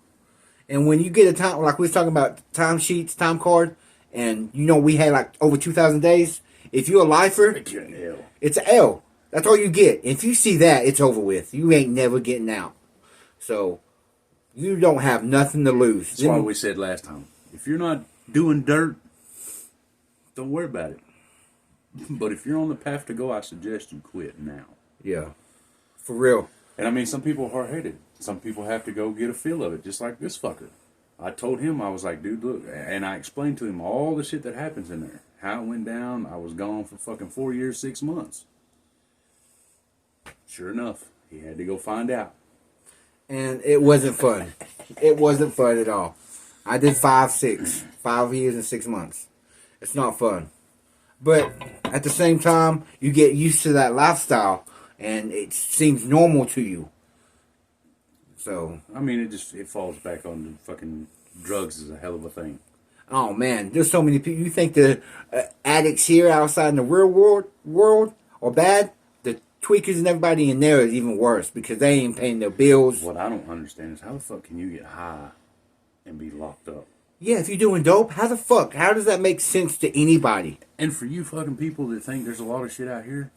And when you get a time, like we was talking about time sheets, time card, and we had like over 2,000 days. If you're a lifer, It's an L. it's an L. That's all you get. If you see that, it's over with. You ain't never getting out. So you don't have nothing to lose. That's why we said last time, if you're not doing dirt, don't worry about it. But if you're on the path to go, I suggest you quit now. Yeah, for real. And I mean, some people are hard-headed. Some people have to go get a feel of it, just like this fucker. I told him, I was like, dude, look, and I explained to him all the shit that happens in there. How it went down. I was gone for fucking 4 years, 6 months. Sure enough, he had to go find out. And it wasn't fun. It wasn't fun at all. I did 5 years and 6 months. It's not fun. But at the same time, you get used to that lifestyle, and it seems normal to you. So, I mean, it falls back on the fucking drugs is a hell of a thing. oh man, there's so many people. You think the addicts here outside in the real world are bad? The tweakers and everybody in there is even worse because they ain't paying their bills. What I don't understand is how the fuck can you get high and be locked up? Yeah, if you're doing dope, how does that make sense to anybody? And for you fucking people that think there's a lot of shit out here,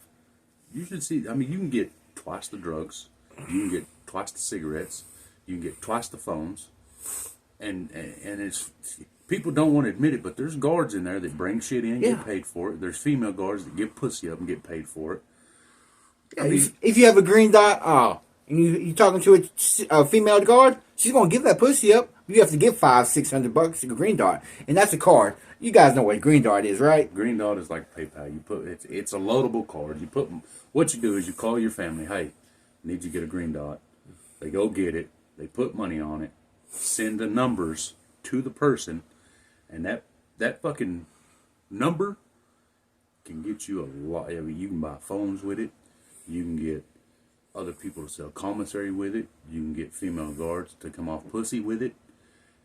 you should see. I mean, you can get twice the drugs, you can get twice the cigarettes, you can get twice the phones, and it's people don't want to admit it, but there's guards in there that bring shit in, Yeah. get paid for it. There's female guards that give pussy up and get paid for it. I mean, if you have a green dot, and you talking to a female guard, she's gonna give that pussy up. You have to give $500-600 to a green dot, and that's a card. You guys know what a green dot is, right? Green Dot is like PayPal. You put it's a loadable card. You put what you do is you call your family. Hey, I need you to get a Green Dot. They go get it. They put money on it. Send the numbers to the person, and that fucking number can get you a lot. I mean, you can buy phones with it. You can get other people to sell commissary with it. You can get female guards to come off pussy with it.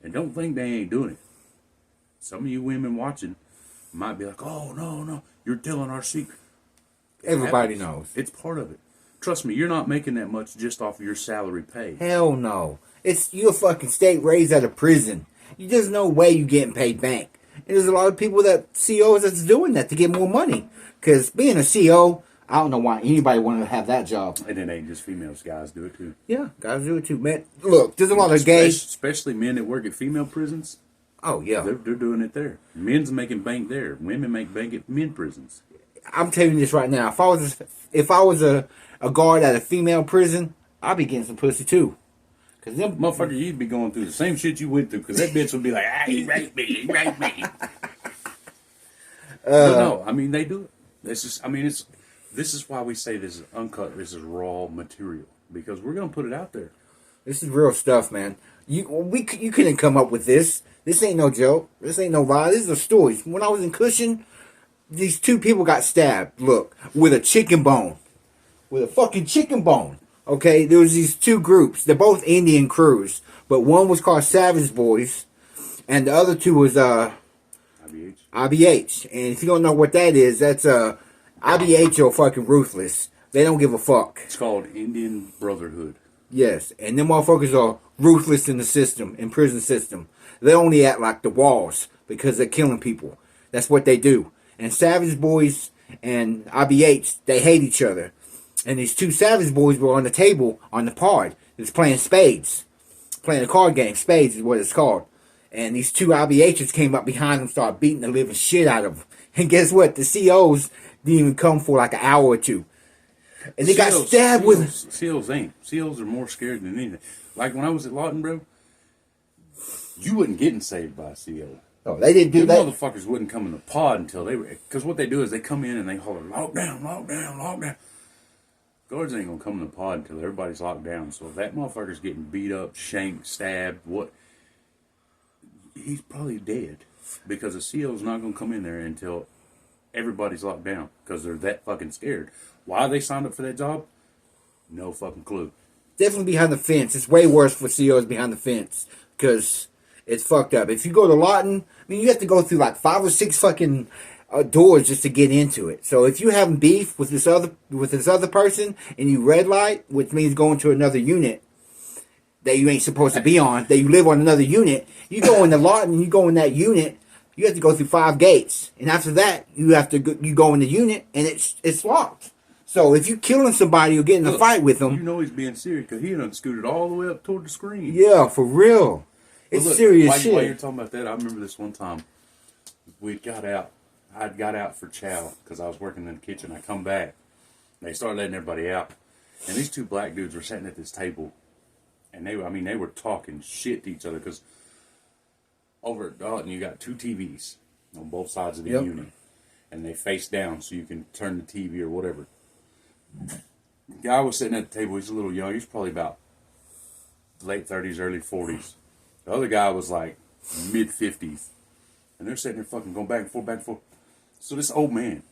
And don't think they ain't doing it. Some of you women watching might be like, oh, no, you're telling our secret. Everybody knows. It's part of it. Trust me, you're not making that much just off of your salary pay. Hell no. You're a fucking state raised out of prison. There's no way you getting paid bank. And there's a lot of people CEOs that's doing that to get more money. Because being a CEO, I don't know why anybody want to have that job. And it ain't just females, guys do it too. Yeah, guys do it too, man. Look, there's a lot of gays. Especially men that work at female prisons. Oh, yeah. They're doing it there. Men's making bank there. Women make bank at men prisons. I'm telling you this right now. If I was a guard at a female prison, I'd be getting some pussy too. Cause them Motherfucker, you'd be going through the same shit you went through. Because that bitch would be like, he raped me. No, I mean, they do it. This is why we say this is uncut. This is raw material. Because we're going to put it out there. This is real stuff, man. You couldn't come up with this. This ain't no joke. This ain't no lie. This is a story. When I was in Cushing, these 2 people got stabbed. Look, with a chicken bone. With a fucking chicken bone. Okay, there was these 2 groups. They're both Indian crews. But one was called Savage Boys. And the other 2 was IBH. And if you don't know what that is, that's IBH are fucking ruthless. They don't give a fuck. It's called Indian Brotherhood. Yes, and them motherfuckers are ruthless in the system, in prison system. They only act like the walls because they're killing people. That's what they do. And Savage Boys and IBH, they hate each other. And these 2 Savage Boys were on the table on the pod. It's playing spades. Playing a card game. Spades is what it's called. And these 2 IBHs came up behind them, started beating the living shit out of them. And guess what? The COs didn't even come for like an hour or 2. And they got stabbed with... SEALs ain't. SEALs are more scared than anything. Like when I was at Lawton, bro, you wasn't getting saved by a SEAL. Oh, they didn't do that. Motherfuckers wouldn't come in the pod until they were... Because what they do is they come in and they holler, lock down, lock down, lock down. Guards ain't going to come in the pod until everybody's locked down. So if that motherfucker's getting beat up, shanked, stabbed, he's probably dead. Because a SEAL's not going to come in there until everybody's locked down. Because they're that fucking scared. Why they signed up for that job? No fucking clue. Definitely behind the fence. It's way worse for CEOs behind the fence. Because It's fucked up. If you go to Lawton, I mean, you have to go through like 5 or 6 fucking doors just to get into it. So if you having beef with this other person and you red light, which means going to another unit that you ain't supposed to be on, that you live on another unit, you go in the Lawton and you go in that unit, you have to go through 5 gates, and after that you go in the unit and it's locked. So if you killing somebody or getting in a fight with them, you know he's being serious because he done scooted all the way up toward the screen. Yeah, for real. It's look, serious shit. While you're talking about that, I remember this one time we got out. I'd got out for chow because I was working in the kitchen. I come back, and they started letting everybody out, and these 2 black dudes were sitting at this table, and they were talking shit to each other because over at Dalton you got 2 TVs on both sides of the unit, and they face down so you can turn the TV or whatever. The guy was sitting at the table. He's a little young. He's probably about late 30s, early 40s. The other guy was like mid 50s. And they're sitting there fucking going back and forth, back and forth. So this old man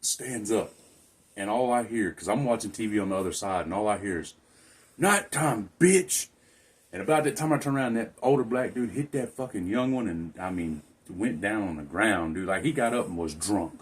stands up. And all I hear, because I'm watching TV on the other side, and all I hear is, "Nighttime, bitch." And about that time I turn around, that older black dude hit that fucking young one, and I mean, went down on the ground, dude. Like, he got up and was drunk.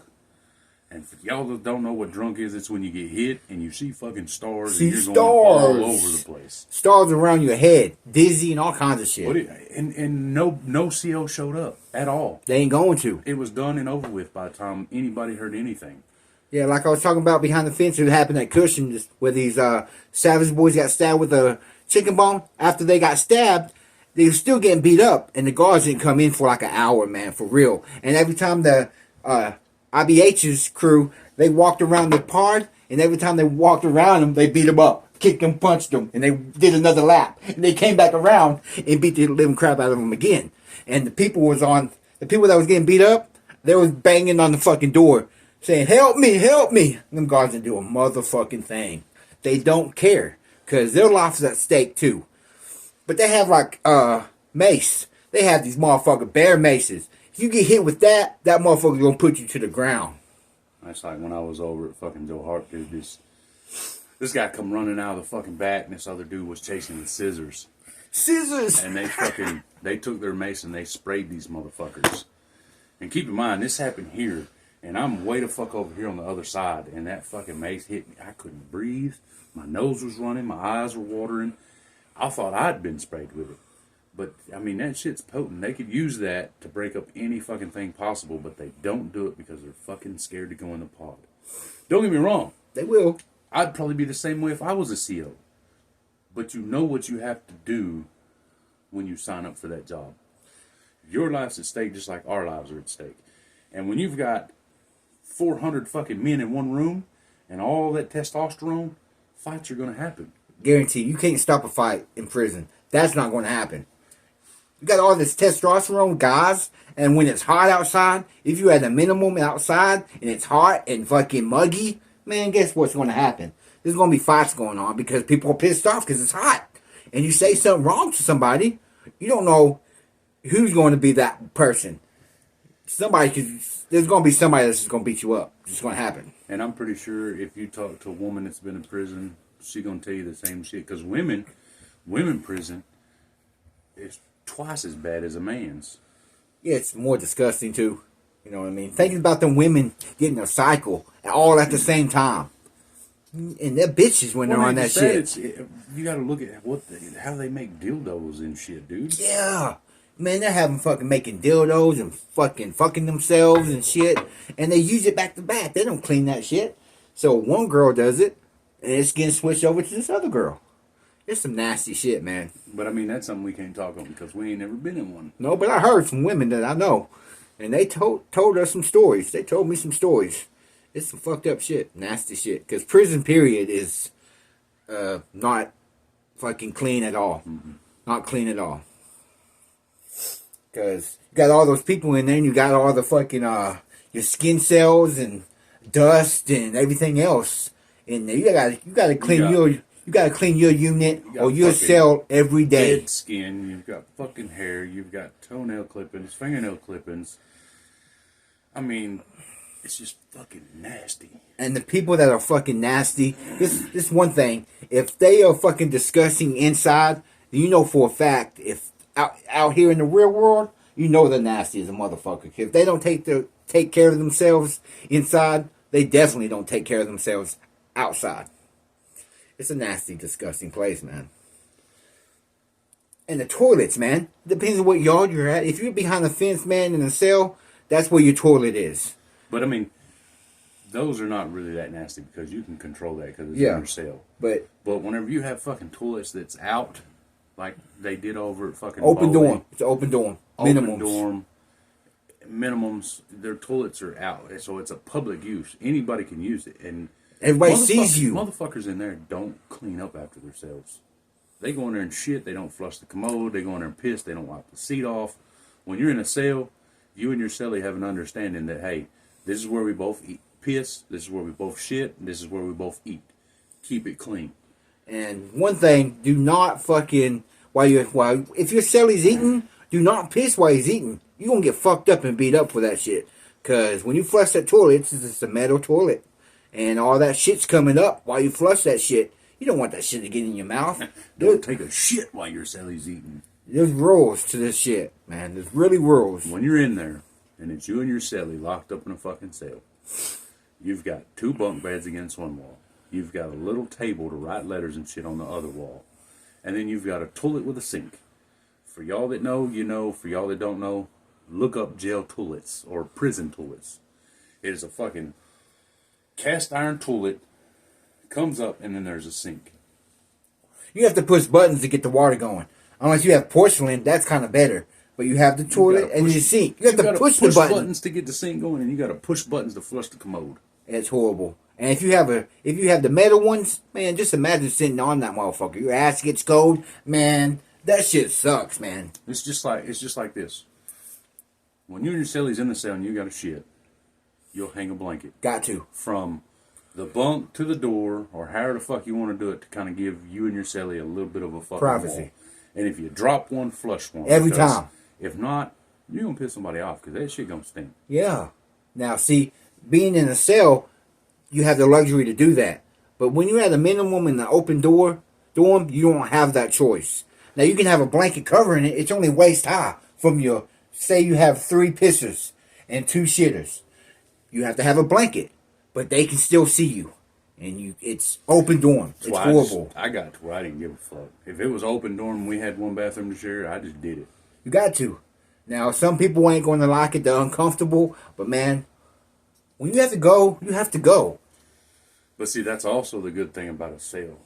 And for y'all that don't know what drunk is, it's when you get hit and you see fucking stars and you're going all over the place. Stars around your head, dizzy and all kinds of shit. And no CO showed up at all. They ain't going to. It was done and over with by the time anybody heard anything. Yeah, like I was talking about behind the fence, it happened at Cushing, where these Savage boys got stabbed with a chicken bone. After they got stabbed, they were still getting beat up, and the guards didn't come in for like an hour, man, for real. And every time the IBH's crew, they walked around the pod, and every time they walked around them, they beat them up, kicked them, punched them, and they did another lap. And they came back around and beat the living crap out of them again. And the people that was getting beat up, they was banging on the fucking door, saying, "Help me, help me." And them guards didn't do a motherfucking thing. They don't care, because their life is at stake too. But they have like mace. They have these motherfucking bear maces. If you get hit with that motherfucker's gonna put you to the ground. That's like when I was over at fucking Joe Hart, dude. This guy come running out of the fucking back, and this other dude was chasing with scissors. Scissors! And they took their mace and they sprayed these motherfuckers. And keep in mind, this happened here, and I'm way the fuck over here on the other side, and that fucking mace hit me. I couldn't breathe. My nose was running. My eyes were watering. I thought I'd been sprayed with it. But, I mean, that shit's potent. They could use that to break up any fucking thing possible, but they don't do it because they're fucking scared to go in the pod. Don't get me wrong. They will. I'd probably be the same way if I was a CO. But you know what you have to do when you sign up for that job. Your life's at stake just like our lives are at stake. And when you've got 400 fucking men in one room and all that testosterone, fights are going to happen. Guarantee you can't stop a fight in prison. That's not going to happen. You got all this testosterone, guys, and when it's hot outside, if you had a minimum outside and it's hot and fucking muggy, man, guess what's going to happen? There's going to be fights going on because people are pissed off because it's hot. And you say something wrong to somebody, you don't know who's going to be that person. There's going to be somebody that's going to beat you up. It's going to happen. And I'm pretty sure if you talk to a woman that's been in prison, she's going to tell you the same shit. Because women prison is twice as bad as a man's. Yeah, it's more disgusting too. You know what I mean? Thinking about them women getting a cycle all at the same time. And they're bitches when they're on that shit. You got to look at how they make dildos and shit, dude. Yeah. Man, they're having fucking making dildos and fucking themselves and shit. And they use it back to back. They don't clean that shit. So one girl does it, and it's getting switched over to this other girl. It's some nasty shit, man. But I mean, that's something we can't talk on because we ain't never been in one. No, but I heard from women that I know. And they told us some stories. They told me some stories. It's some fucked up shit. Nasty shit. Because prison, period, is not fucking clean at all. Mm-hmm. Not clean at all. Because you got all those people in there, and you got all the fucking your skin cells and dust and everything else in there. You gotta clean your unit or your cell every day. Dead skin. You've got fucking hair. You've got toenail clippings, fingernail clippings. I mean, it's just fucking nasty. And the people that are fucking nasty, this one thing, if they are fucking disgusting inside, you know for a fact, if out here in the real world, you know they're nasty as a motherfucker. If they don't take care of themselves inside, they definitely don't take care of themselves outside. It's a nasty, disgusting place, man. And the toilets, man. Depends on what yard you're at. If you're behind a fence, man, in a cell, that's where your toilet is. But I mean, those are not really that nasty because you can control that because it's in your cell. But whenever you have fucking toilets that's out, like they did over at fucking open bowling, dorm. It's an open dorm. Open dorm. Minimums, their toilets are out. So it's a public use. Anybody can use it. And everybody sees you. Motherfuckers in there don't clean up after themselves. They go in there and shit. They don't flush the commode. They go in there and piss. They don't wipe the seat off. When you're in a cell, you and your cellie have an understanding that, hey, this is where we both eat, piss. This is where we both shit. And this is where we both eat. Keep it clean. And one thing, do not fucking if your cellie's eating, do not piss while he's eating. You're gonna get fucked up and beat up for that shit. Cause when you flush that toilet, it's just a metal toilet, and all that shit's coming up while you flush that shit. You don't want that shit to get in your mouth. Don't take a shit while your cellie's eating. There's rules to this shit, man. There's really rules. When you're in there, and it's you and your cellie locked up in a fucking cell, you've got 2 bunk beds against one wall. You've got a little table to write letters and shit on the other wall. And then you've got a toilet with a sink. For y'all that know, you know. For y'all that don't know, look up jail toilets or prison toilets. It is a fucking cast iron toilet. Comes up and then there's a sink. You have to push buttons to get the water going. Unless you have porcelain, that's kind of better. But you have the toilet and the sink. You have to push the buttons to get the sink going, and you got to push buttons to flush the commode. It's horrible. And if you have the metal ones, man, just imagine sitting on that motherfucker. Your ass gets cold, man. That shit sucks, man. It's just like this. When you and your cellie's in the cell and you got a shit, you'll hang a blanket. Got to. From the bunk to the door, or however the fuck you want to do it, to kind of give you and your cellie a little bit of a fucking privacy. Wall. And if you drop one, flush one. Every time. If not, you're going to piss somebody off because that shit going to stink. Yeah. Now, see, being in a cell, you have the luxury to do that. But when you're at a minimum in the open dorm, you don't have that choice. Now, you can have a blanket covering it. It's only waist high from your, say you have 3 pissers and 2 shitters. You have to have a blanket. But they can still see you. And it's open dorm. It's horrible. I got to where I didn't give a fuck. If it was open dorm and we had 1 bathroom to share, I just did it. You got to. Now, some people ain't going to like it. They're uncomfortable. But, man, when you have to go, you have to go. But, see, that's also the good thing about a cell.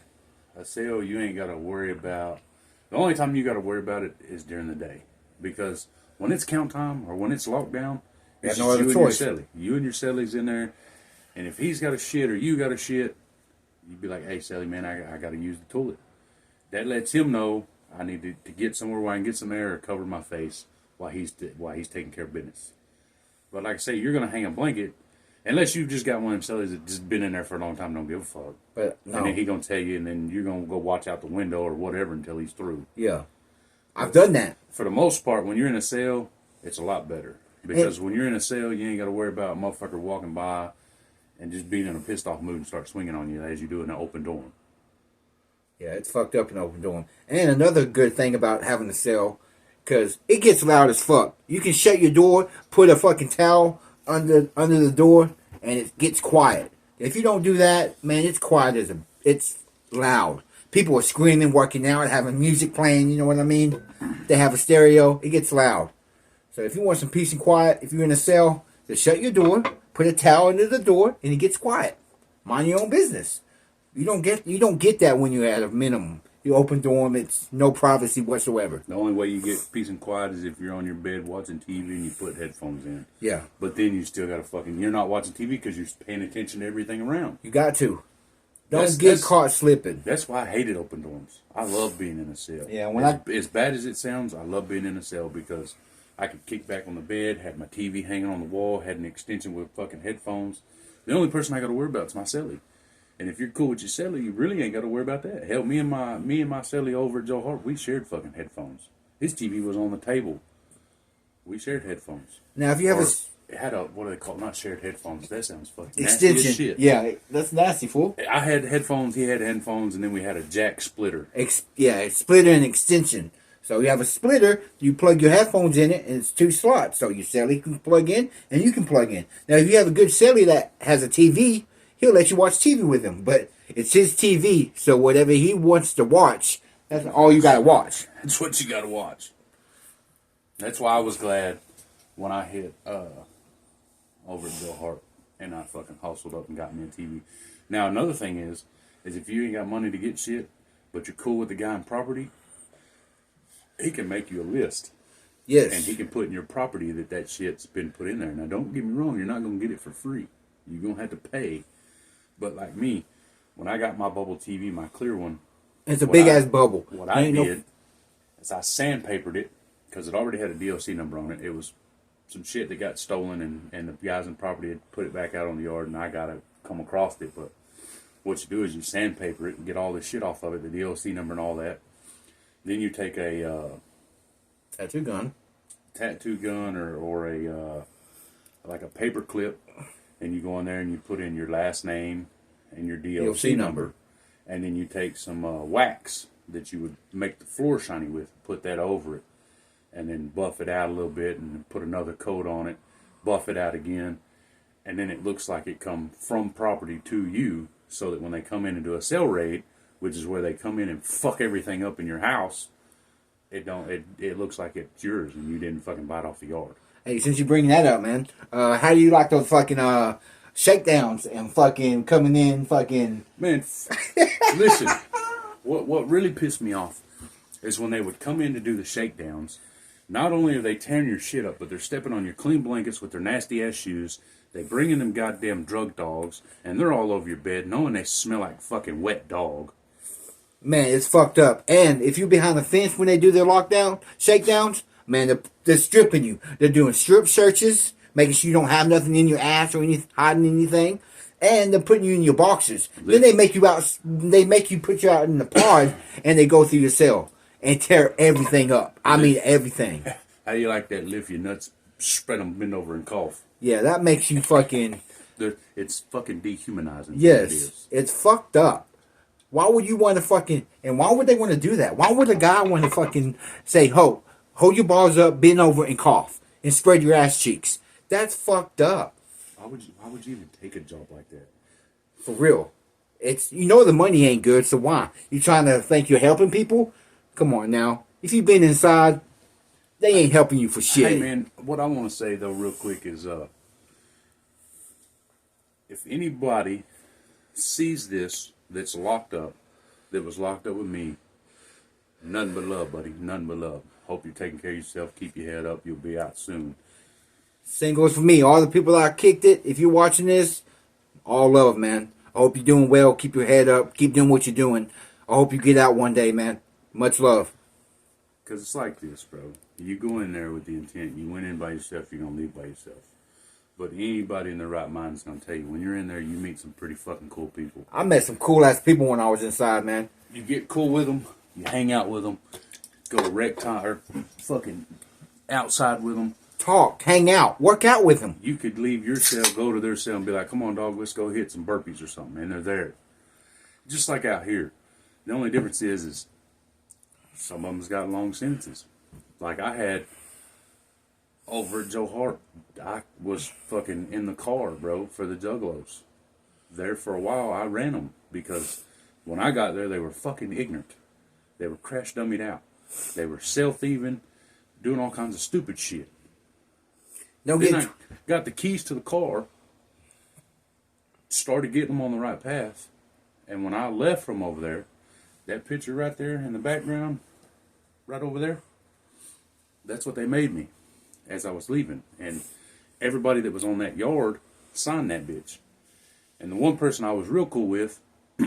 A cell, you ain't got to worry about. The only time you got to worry about it is during the day. Because when it's count time or when it's locked down, it's no other you choice. And your cellie. You and your cellie's in there. And if he's got a shit or you got a shit, you'd be like, hey, Cellie, man, I got to use the toilet. That lets him know I need to get somewhere where I can get some air or cover my face while he's taking care of business. But like I say, you're going to hang a blanket, unless you just got one of them Cellies that just been in there for a long time, don't give a fuck. But no. And then he going to tell you, and then you're going to go watch out the window or whatever until he's through. Yeah. I've done that. For the most part, when you're in a cell, it's a lot better. Because when you're in a cell, you ain't got to worry about a motherfucker walking by and just being in a pissed off mood and start swinging on you as you do in an open dorm. Yeah, it's fucked up in an open dorm. And another good thing about having a cell, because it gets loud as fuck. You can shut your door, put a fucking towel under the door, and it gets quiet. If you don't do that, man, it's quiet it's loud. People are screaming, working out, having music playing, you know what I mean? They have a stereo, it gets loud. So if you want some peace and quiet, if you're in a cell, just shut your door, put a towel under the door, and it gets quiet. Mind your own business. You don't get that when you're at a minimum. You open dorm, it's no privacy whatsoever. The only way you get peace and quiet is if you're on your bed watching TV and you put headphones in. Yeah. But then you still got to you're not watching TV because you're paying attention to everything around. You got to. Don't get caught slipping. That's why I hated open dorms. I love being in a cell. Yeah, as bad as it sounds, I love being in a cell because I could kick back on the bed, had my TV hanging on the wall, had an extension with fucking headphones. The only person I got to worry about is my cellie. And if you're cool with your cellie, you really ain't got to worry about that. Hell, me and my cellie over at Joe Hart, we shared fucking headphones. His TV was on the table. We shared headphones. Now, if you have it had what do they call it? Not shared headphones. That sounds fucking extension. nasty as shit. Yeah, that's nasty, fool. I had headphones, he had headphones, and then we had a jack splitter. Splitter and extension. So you have a splitter, you plug your headphones in it, and it's 2 slots. So your celly can plug in, and you can plug in. Now, if you have a good celly that has a TV, he'll let you watch TV with him. But it's his TV, so whatever he wants to watch, that's all you gotta watch. That's what you gotta watch. That's why I was glad when I hit over at Bill Hart and I fucking hustled up and got me a TV. Now, another thing is if you ain't got money to get shit, but you're cool with the guy in property, he can make you a list. Yes. And he can put in your property that shit's been put in there. Now, don't get me wrong, you're not going to get it for free. You're going to have to pay. But like me, when I got my bubble TV, my clear one, it's a big ass bubble. What I did is I sandpapered it because it already had a DLC number on it. It was some shit that got stolen, and the guys in property had put it back out on the yard, and I got to come across it. But what you do is you sandpaper it and get all this shit off of it, the DLC number and all that. Then you take a tattoo gun or a like a paper clip, and you go in there and you put in your last name and your DLC number. And then you take some wax that you would make the floor shiny with, put that over it, and then buff it out a little bit and put another coat on it, buff it out again, and then it looks like it come from property to you, so that when they come in and do a sale raid, which is where they come in and fuck everything up in your house, it looks like it's yours and you didn't fucking buy it off the yard. Hey, since you bring that up, man, how do you like those fucking shakedowns and fucking coming in fucking... Man, listen, what really pissed me off is when they would come in to do the shakedowns, not only are they tearing your shit up, but they're stepping on your clean blankets with their nasty ass shoes. They bring in them goddamn drug dogs, and they're all over your bed, knowing they smell like fucking wet dog. Man, it's fucked up. And if you're behind the fence when they do their shakedowns, man, they're stripping you. They're doing strip searches, making sure you don't have nothing in your ass or hiding anything. And they're putting you in your boxes. Then they make you out. They make you put you out in the pod, and they go through your cell and tear everything up. I mean everything. How do you like that? Lift your nuts, spread them, bend over, and cough. Yeah, that makes you fucking... It's fucking dehumanizing. Yes, it's fucked up. Why would you want to fucking... And why would they want to do that? Why would a guy want to fucking say, hold your balls up, bend over, and cough, and spread your ass cheeks? That's fucked up. Why would you even take a job like that? For real. It's... You know the money ain't good, so why? You trying to think you're helping people? Come on now. If you've been inside... They ain't helping you for shit. Hey, man, what I want to say, though, real quick is, if anybody sees this that's locked up, that was locked up with me, nothing but love, buddy. Nothing but love. Hope you're taking care of yourself. Keep your head up. You'll be out soon. Same goes for me. All the people that kicked it, if you're watching this, all love, man. I hope you're doing well. Keep your head up. Keep doing what you're doing. I hope you get out one day, man. Much love. Because it's like this, bro. You go in there with the intent. You went in by yourself, you're going to leave by yourself. But anybody in their right mind is going to tell you, when you're in there, you meet some pretty fucking cool people. I met some cool-ass people when I was inside, man. You get cool with them. You hang out with them. Go to rec time, or fucking outside with them. Talk, hang out, work out with them. You could leave your cell, go to their cell, and be like, come on, dog, let's go hit some burpees or something. And they're there. Just like out here. The only difference is some of them's got long sentences. Like I had over at Joe Hart, I was fucking in the car, bro, for the Juggalos. There for a while, I ran them because when I got there, they were fucking ignorant. They were crash dummied out. They were self-thieving, doing all kinds of stupid shit. Then I got the keys to the car, started getting them on the right path, and when I left from over there, that picture right there in the background, right over there, that's what they made me as I was leaving. And everybody that was on that yard signed that bitch. And the one person I was real cool with, I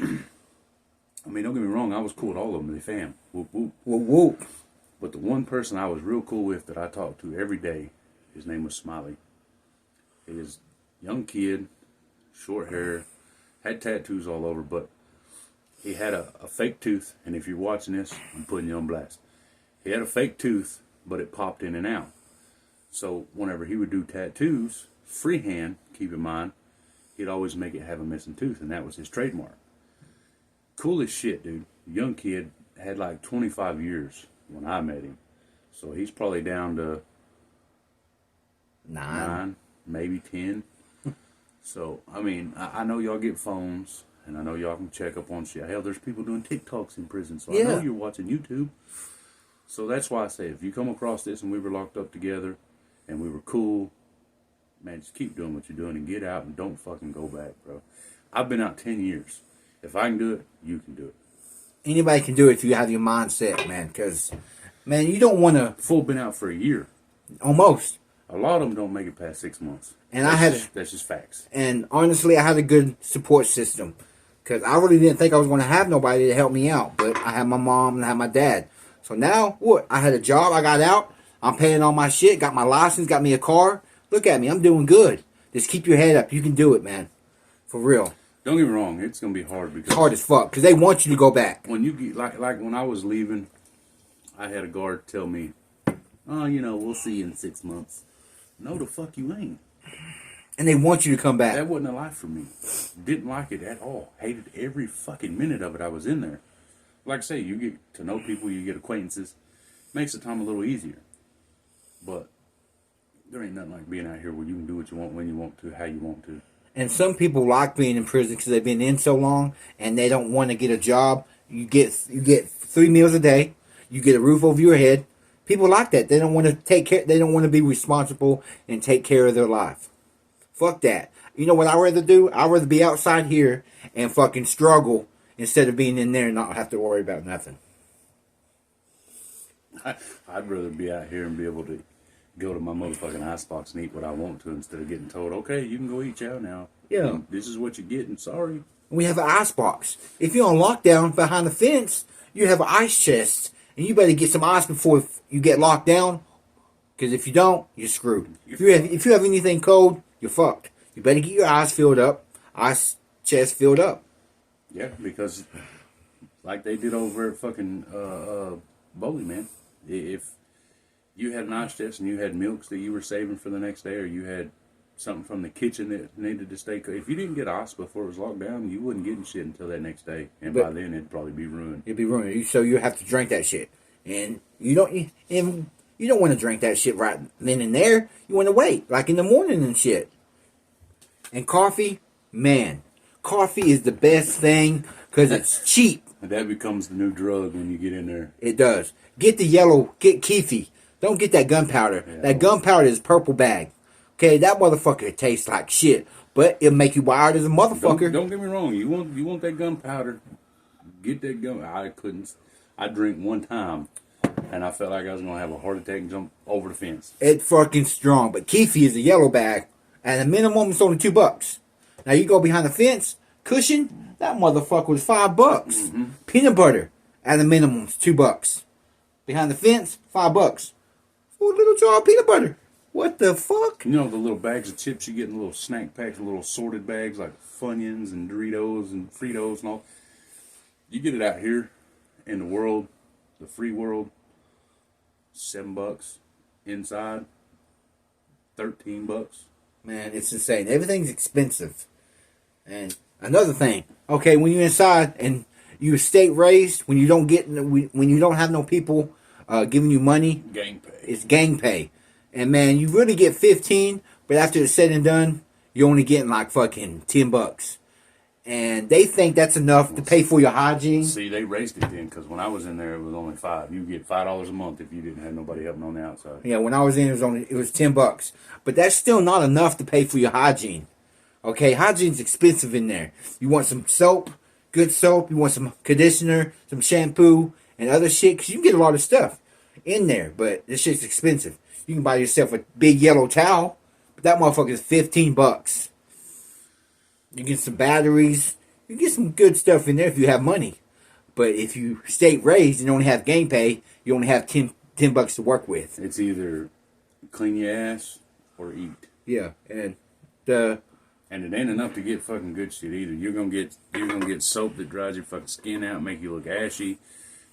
mean, don't get me wrong, I was cool with all of them, they fam. Whoop, whoop. Whoop, whoop. But the one person I was real cool with that I talked to every day, his name was Smiley. He was a young kid, short hair, had tattoos all over, but he had a fake tooth. And if you're watching this, I'm putting you on blast. He had a fake tooth, but it popped in and out. So whenever he would do tattoos, freehand, keep in mind, he'd always make it have a missing tooth, and that was his trademark. Cool as shit, dude. Young kid, had like 25 years when I met him. So he's probably down to 9, maybe 10. So, I mean, I know y'all get phones, and I know y'all can check up on shit. Hell, there's people doing TikToks in prison, so I know you're watching YouTube. So that's why I say, if you come across this and we were locked up together, and we were cool, man, just keep doing what you're doing and get out and don't fucking go back, bro. I've been out 10 years. If I can do it, you can do it. Anybody can do it if you have your mindset, man. Because, man, you don't want to... Full been out for a year. Almost. A lot of them don't make it past 6 months. And that's just facts. And honestly, I had a good support system. Because I really didn't think I was going to have nobody to help me out. But I had my mom and I had my dad. So now, what? I had a job. I got out. I'm paying all my shit. Got my license. Got me a car. Look at me. I'm doing good. Just keep your head up. You can do it, man. For real. Don't get me wrong. It's going to be hard. Because it's hard as fuck. Because they want you to go back. When you get, like when I was leaving, I had a guard tell me, oh, we'll see you in 6 months. No, the fuck you ain't. And they want you to come back. That wasn't a life for me. Didn't like it at all. Hated every fucking minute of it I was in there. Like I say, you get to know people, you get acquaintances. Makes the time a little easier. But there ain't nothing like being out here where you can do what you want, when you want to, how you want to. And some people like being in prison because they've been in so long and they don't want to get a job. You get 3 meals a day. You get a roof over your head. People like that. They don't want to take care. They don't want to be responsible and take care of their life. Fuck that. You know what I'd rather do? I'd rather be outside here and fucking struggle instead of being in there and not have to worry about nothing. I'd rather be out here and be able to go to my motherfucking icebox and eat what I want to instead of getting told, okay, you can go eat chow now. Yeah. This is what you're getting. Sorry. We have an icebox. If you're on lockdown behind the fence, you have an ice chest. And you better get some ice before you get locked down. Because if you don't, you're screwed. If you have anything cold, you're fucked. You better get your ice filled up. Ice chest filled up. Yeah, because like they did over at fucking Bowley, man. If you had an ice chest and you had milks that you were saving for the next day, or you had something from the kitchen that needed to stay cold, if you didn't get ice before it was locked down, you wouldn't get shit until that next day. And by then, it'd probably be ruined. It'd be ruined. So you have to drink that shit. And you don't want to drink that shit right then and there. You want to wait, like in the morning and shit. And coffee, man. Coffee is the best thing because it's cheap. And that becomes the new drug when you get in there. It does. Get Keefy. Don't get that gunpowder. Yeah. That gunpowder is purple bag. Okay, that motherfucker tastes like shit. But it'll make you wired as a motherfucker. Don't get me wrong. You want that gunpowder. Get that gun. I drank one time. And I felt like I was going to have a heart attack and jump over the fence. It's fucking strong. But Keefy is a yellow bag. And the minimum is only $2. Now you go behind the fence. Cushion. That motherfucker was $5. Mm-hmm. Peanut butter. At the minimum is $2. Behind the fence, $5. For a little jar of peanut butter. What the fuck? You know the little bags of chips you get in little snack packs, little sorted bags like Funyuns and Doritos and Fritos and all. You get it out here in the world, the free world, $7 inside, $13. Man, it's insane. Everything's expensive. And another thing, okay, when you're inside and you're state raised, when you don't have no people giving you money, gang pay. It's gang pay. And man, you really get 15, but after it's said and done, you're only getting like fucking $10. And they think that's enough to pay for your hygiene. See, they raised it then, because when I was in there, it was only $5. You get $5 a month if you didn't have nobody helping on the outside. Yeah, when I was in, it was $10. But that's still not enough to pay for your hygiene. Okay, hygiene's expensive in there. You want some soap, good soap. You want some conditioner, some shampoo, and other shit, because you can get a lot of stuff in there. But this shit's expensive. You can buy yourself a big yellow towel, but that motherfucker is $15. You get some batteries. You get some good stuff in there if you have money. But if you state raised and only have game pay, you only have $10 to work with. It's either clean your ass or eat. Yeah, and it ain't enough to get fucking good shit either. You're gonna get soap that dries your fucking skin out, make you look ashy.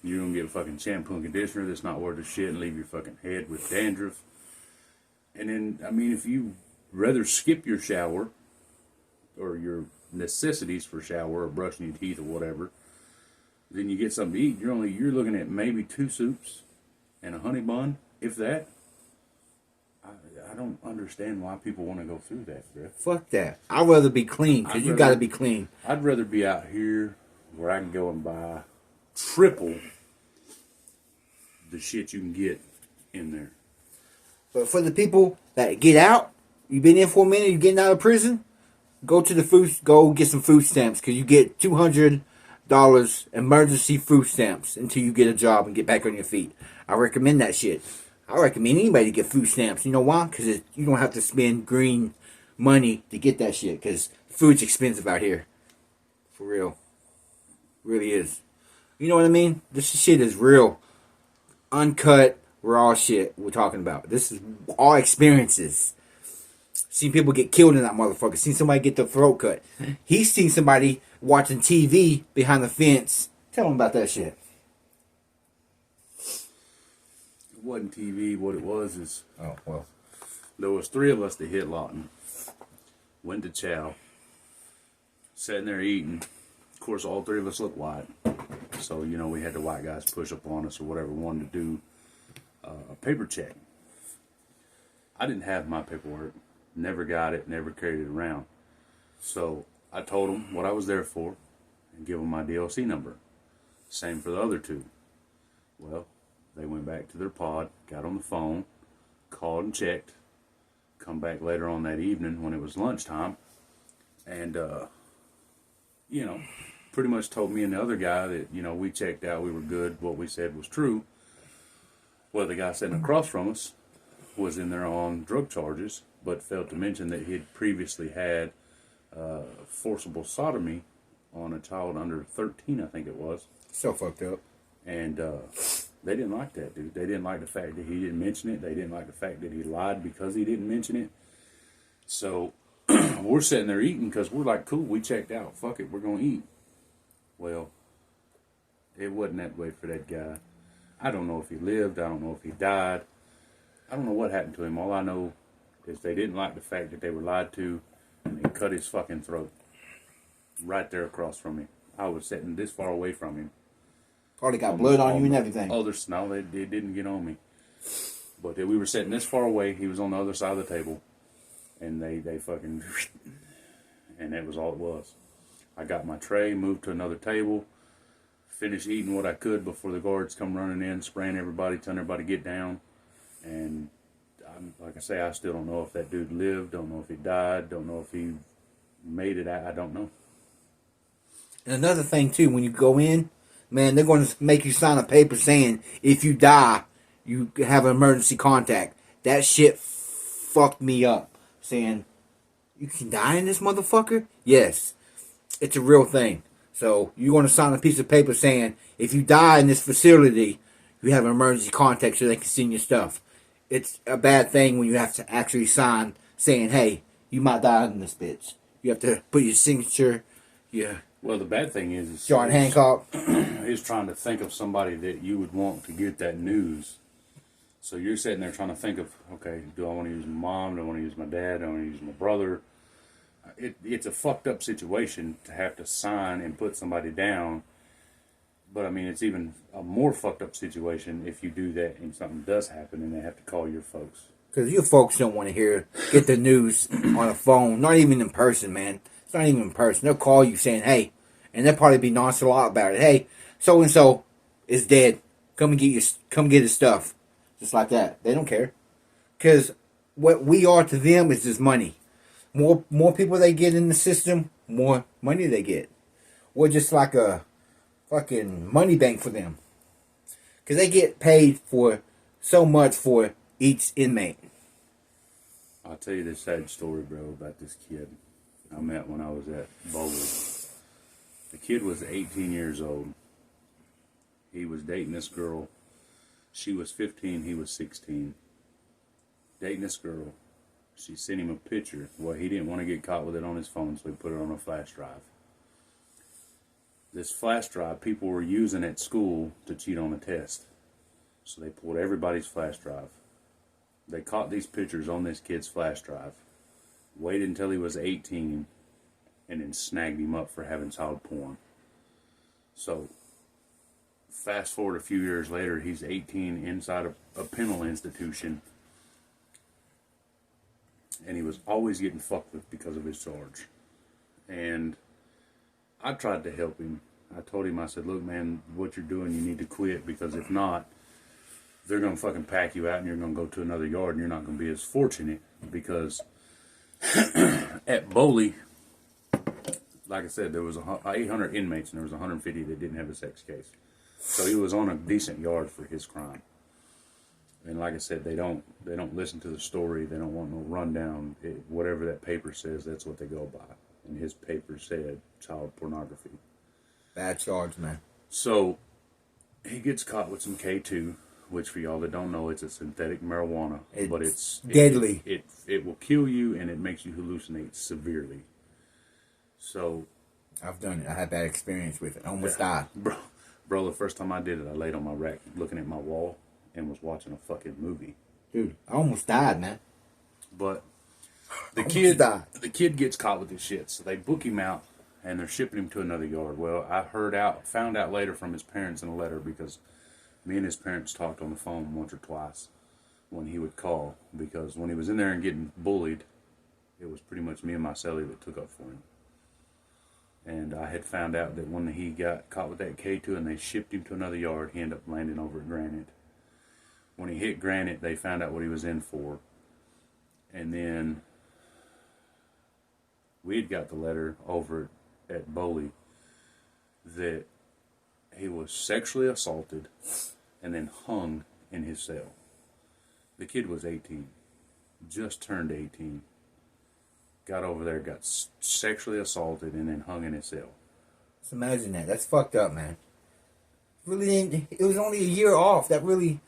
You're gonna get a fucking shampoo and conditioner that's not worth a shit and leave your fucking head with dandruff. And then, I mean, if you rather skip your shower or your necessities for shower or brushing your teeth or whatever, then you get something to eat. You're looking at maybe 2 soups, and a honey bun, if that. I don't understand why people want to go through that, bro. Fuck that. I'd rather be clean, because you got to be clean. I'd rather be out here where I can go and buy triple the shit you can get in there. But for the people that get out, you've been in for a minute, you're getting out of prison, go get some food stamps, because you get $200 emergency food stamps until you get a job and get back on your feet. I recommend that shit. I recommend anybody to get food stamps. You know why? Because you don't have to spend green money to get that shit, because food's expensive out here. For real. Really is. You know what I mean? This shit is real. Uncut, raw shit we're talking about. This is all experiences. Seen people get killed in that motherfucker. Seen somebody get their throat cut. He's seen somebody watching TV behind the fence. Tell him about that shit. It wasn't TV. What it was is... Oh, well. There was 3 of us that hit Lawton. Went to chow. Sitting there eating. Of course, all 3 of us look white. So, you know, we had the white guys push up on us or whatever. Wanted to do a paper check. I didn't have my paperwork. Never got it. Never carried it around. So, I told them what I was there for. And give them my DLC number. Same for the other 2. Well, they went back to their pod. Got on the phone. Called and checked. Come back later on that evening when it was lunchtime. And, you know, pretty much told me and the other guy that, you know, we checked out, we were good, what we said was true. Well, the guy sitting across from us was in there on drug charges, but failed to mention that he had previously had forcible sodomy on a child under 13, I think it was. So fucked up. And they didn't like that, dude. They didn't like the fact that he didn't mention it. They didn't like the fact that he lied because he didn't mention it. So we're sitting there eating because we're like, cool, we checked out. Fuck it, we're going to eat. Well, it wasn't that way for that guy. I don't know if he lived. I don't know if he died. I don't know what happened to him. All I know is they didn't like the fact that they were lied to, and they cut his fucking throat right there across from me. I was sitting this far away from him. Probably got blood on you and everything. Others, no, they didn't get on me. But we were sitting this far away. He was on the other side of the table. And they fucking... And that was all it was. I got my tray, moved to another table, finished eating what I could before the guards come running in, spraying everybody, telling everybody to get down. And like I say, I still don't know if that dude lived, don't know if he died, don't know if he made it out, I don't know. And another thing, too, when you go in, man, they're going to make you sign a paper saying if you die, you have an emergency contact. That shit fucked me up. Saying, you can die in this motherfucker? Yes. It's a real thing. So, you're going to sign a piece of paper saying, if you die in this facility, you have an emergency contact so they can send your stuff. It's a bad thing when you have to actually sign saying, hey, you might die in this bitch. You have to put your signature, yeah. Well, the bad thing is John Hancock is trying to think of somebody that you would want to get that news. So you're sitting there trying to think of, okay, do I want to use my mom? Do I want to use my dad? Do I want to use my brother? It's a fucked up situation to have to sign and put somebody down. But, I mean, it's even a more fucked up situation if you do that and something does happen and they have to call your folks. Because your folks don't want to get the news on a phone, not even in person, man. It's not even in person. They'll call you saying, hey, and they'll probably be nonchalant about it. Hey, so-and-so is dead. Come get his stuff. Just like that. They don't care. Because what we are to them is just money. More people they get in the system, more money they get. We're just like a fucking money bank for them. Because they get paid for so much for each inmate. I'll tell you this sad story, bro, about this kid I met when I was at Boulder. The kid was 18 years old. He was dating this girl. She was 15, he was 16. Dating this girl. She sent him a picture. Well, he didn't want to get caught with it on his phone, so he put it on a flash drive. This flash drive people were using at school to cheat on a test. So they pulled everybody's flash drive. They caught these pictures on this kid's flash drive. Waited until he was 18 and then snagged him up for having child porn. So, Fast forward a few years later, he's 18 inside a penal institution. And he was always getting fucked with because of his charge. And I tried to help him. I told him, I said, look, man, what you're doing, you need to quit, because if not, they're going to fucking pack you out and you're going to go to another yard and you're not going to be as fortunate. Because at Boley, like I said, there was 800 inmates and there was 150 that didn't have a sex case. So he was on a decent yard for his crime. And like I said, they don't listen to the story. They don't want no rundown. Whatever that paper says, that's what they go by. And his paper said child pornography. Bad charge, man. So he gets caught with some K2, which for y'all that don't know, it's a synthetic marijuana. But it's deadly. It will kill you and it makes you hallucinate severely. So I've done it. I had bad experience with it. I almost died. Bro, the first time I did it, I laid on my rack looking at my wall and was watching a fucking movie. Dude, I almost died, man. But the kid gets caught with this shit, so they book him out and they're shipping him to another yard. Well, I found out later from his parents in a letter, because me and his parents talked on the phone once or twice when he would call, because when he was in there and getting bullied, it was pretty much me and my cellie that took up for him. And I had found out that when he got caught with that K2 and they shipped him to another yard, he ended up landing over at Granite. When he hit Granite, they found out what he was in for. And then we had got the letter over at Boley that he was sexually assaulted and then hung in his cell. The kid was 18. Just turned 18. Got over there, got sexually assaulted, and then hung in his cell. Just imagine that. That's fucked up, man. It was only a year off. He really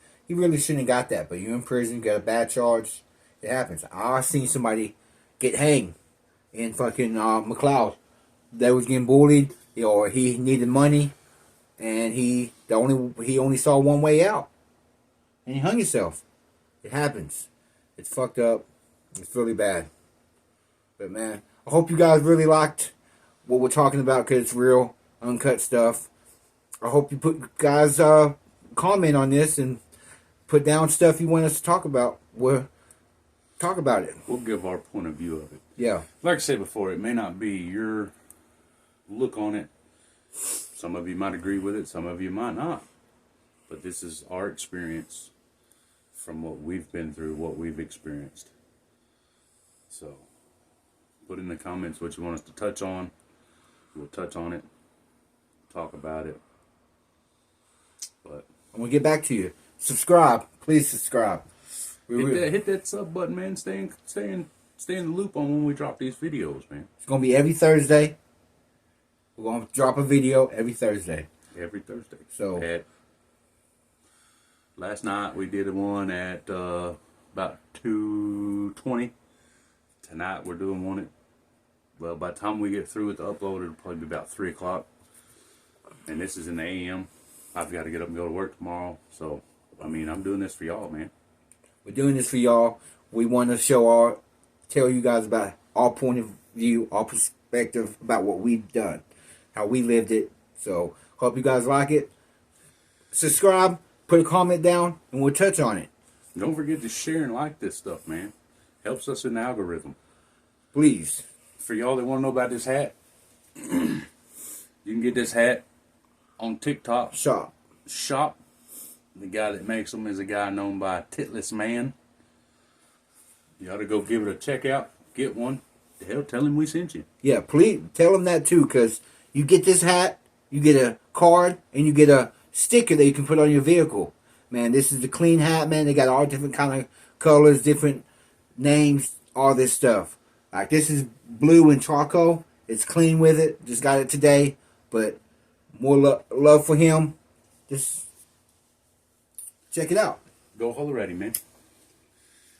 shouldn't have got that. But you're in prison, you got a bad charge. It happens. I seen somebody get hanged in fucking McLeod. They was getting bullied, or he needed money, and he only saw one way out, and he hung himself. It happens. It's fucked up. It's really bad. But man, I hope you guys really liked what we're talking about, because it's real, uncut stuff. I hope you guys comment on this and put down stuff you want us to talk about. We'll talk about it. We'll give our point of view of it. Yeah. Like I said before, it may not be your look on it. Some of you might agree with it, some of you might not. But this is our experience from what we've been through, what we've experienced. So put in the comments what you want us to touch on. We'll touch on it, talk about it. But I'm gonna get back to you. Subscribe, please subscribe. Hit that sub button, man. Stay in the loop on when we drop these videos, man. It's gonna be every Thursday. We're gonna drop a video every Thursday. Every Thursday. So last night we did one at about 2:20. Tonight we're doing one at, well, by the time we get through with the upload, it'll probably be about 3 o'clock. And this is in the AM. I've got to get up and go to work tomorrow. So, I mean, I'm doing this for y'all, man. We're doing this for y'all. We want to tell you guys about our point of view, our perspective about what we've done, how we lived it. So, hope you guys like it. Subscribe, put a comment down, and we'll touch on it. Don't forget to share and like this stuff, man. Helps us in the algorithm. Please. For y'all that want to know about this hat, you can get this hat on TikTok. Shop. The guy that makes them is a guy known by Titless Man. You ought to go give it a check out. Get one. Hell, tell him we sent you. Yeah, please tell him that too, because you get this hat, you get a card, and you get a sticker that you can put on your vehicle. Man, this is the clean hat, man. They got all different kind of colors, different names, all this stuff. Like, this is blue and charcoal. It's clean with it. Just got it today. But more love for him. Just check it out. Go holler at him, man.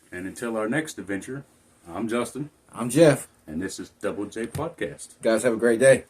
And until our next adventure, I'm Justin. I'm Jeff. And this is Double J Podcast. Guys, have a great day.